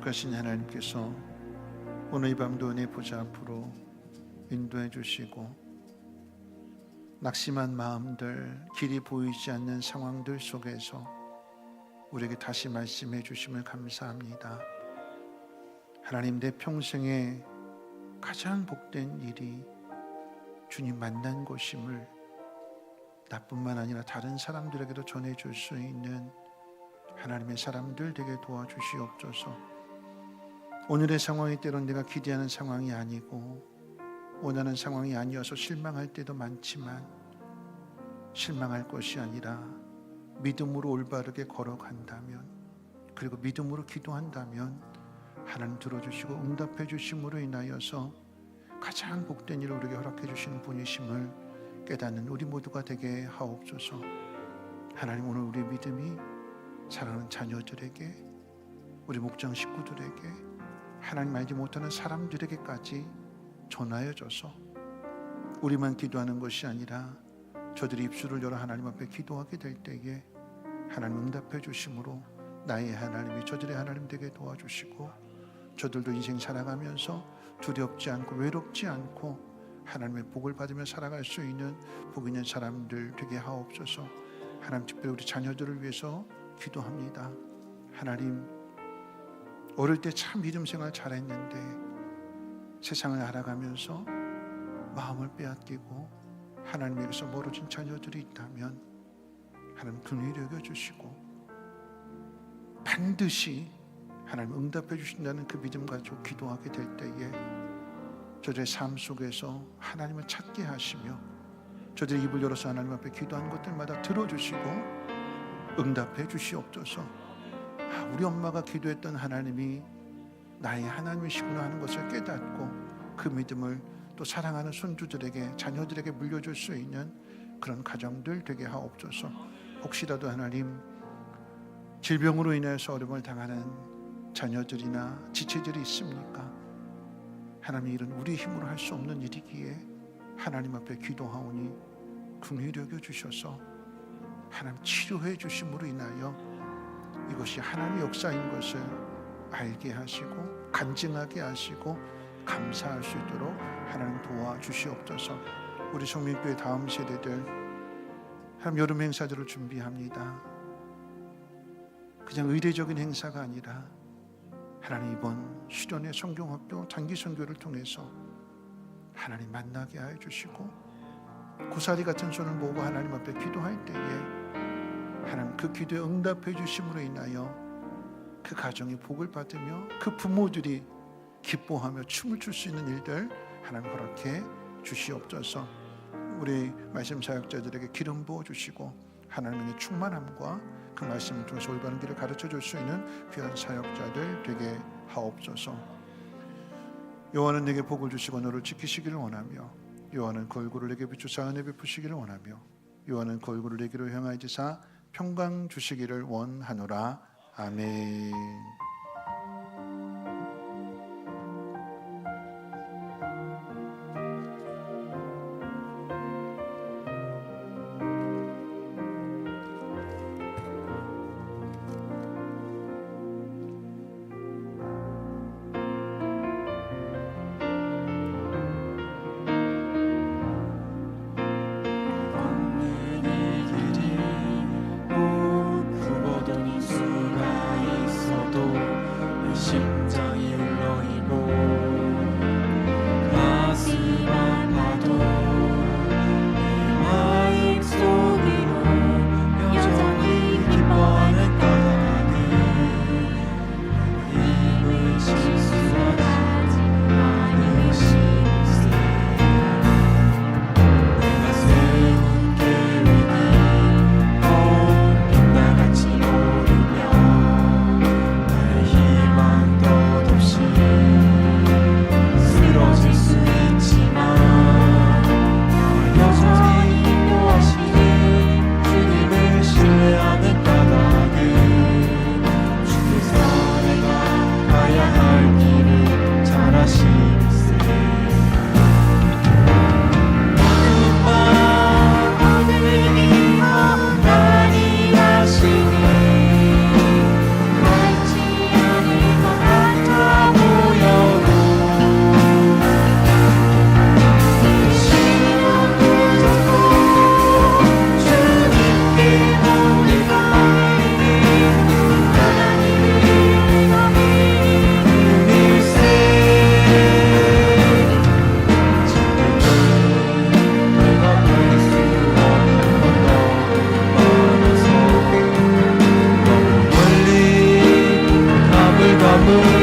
거룩하신 하나님께서 오늘 이 밤도 은혜 보좌 앞으로 인도해 주시고 낙심한 마음들, 길이 보이지 않는 상황들 속에서 우리에게 다시 말씀해 주심을 감사합니다. 하나님, 내 평생에 가장 복된 일이 주님 만난 곳임을 나뿐만 아니라 다른 사람들에게도 전해줄 수 있는 하나님의 사람들 되게 도와주시옵소서. 오늘의 상황이 때론 내가 기대하는 상황이 아니고 원하는 상황이 아니어서 실망할 때도 많지만 실망할 것이 아니라 믿음으로 올바르게 걸어간다면, 그리고 믿음으로 기도한다면 하나님 들어주시고 응답해 주심으로 인하여서 가장 복된 일을 우리에게 허락해 주시는 분이심을 깨닫는 우리 모두가 되게 하옵소서. 하나님, 오늘 우리 믿음이 사랑하는 자녀들에게, 우리 목장 식구들에게, 하나님 알지 못하는 사람들에게까지 전하여져서 우리만 기도하는 것이 아니라 저들이 입술을 열어 하나님 앞에 기도하게 될 때에 하나님 응답해 주심으로 나의 하나님이 저들의 하나님 되게 도와주시고 저들도 인생 살아가면서 두렵지 않고 외롭지 않고 하나님의 복을 받으며 살아갈 수 있는 복 있는 사람들 되게 하옵소서. 하나님, 특별히 우리 자녀들을 위해서 기도합니다. 하나님, 어릴 때 참 믿음 생활 잘했는데 세상을 알아가면서 마음을 빼앗기고 하나님에게서 멀어진 자녀들이 있다면 하나님 긍휼히 여겨주시고 반드시 하나님 응답해 주신다는 그 믿음 가지고 기도하게 될 때에 저들의 삶 속에서 하나님을 찾게 하시며 저들의 입을 열어서 하나님 앞에 기도하는 것들마다 들어주시고 응답해 주시옵소서. 우리 엄마가 기도했던 하나님이 나의 하나님이시구나 하는 것을 깨닫고 그 믿음을 또 사랑하는 손주들에게, 자녀들에게 물려줄 수 있는 그런 가정들 되게 하옵소서. 혹시라도 하나님, 질병으로 인해서 어려움을 당하는 자녀들이나 지체들이 있습니까? 하나님, 이런 우리 힘으로 할 수 없는 일이기에 하나님 앞에 기도하오니 긍휼히 여겨 주셔서 하나님 치료해 주심으로 인하여 이것이 하나님의 역사인 것을 알게 하시고 간증하게 하시고 감사할 수 있도록 하나님 도와주시옵소서. 우리 성민교회 다음 세대들 하나님, 여름 행사들을 준비합니다. 그냥 의례적인 행사가 아니라 하나님, 이번 수련회 성경학교 단기 선교를 통해서 하나님 만나게 하여 주시고 고사리 같은 손을 모으고 하나님 앞에 기도할 때에 하나님 그 기도에 응답해 주심으로 인하여 그 가정이 복을 받으며 그 부모들이 기뻐하며 춤을 출 수 있는 일들 하나님 허락해 주시옵소서. 우리 말씀 사역자들에게 기름 부어 주시고 하나님의 충만함과 그 말씀을 통해서 올바른 길을 가르쳐 줄 수 있는 귀한 사역자들 되게 하옵소서. 여호와는 내게 복을 주시고 너를 지키시기를 원하며 여호와는 그 얼굴을 내게 비추사 은혜 베푸시기를 원하며 여호와는 그 얼굴을 내게로 향하여지사 평강 주시기를 원하노라. 아멘. 굽어도 수가 있어도 주옵소서.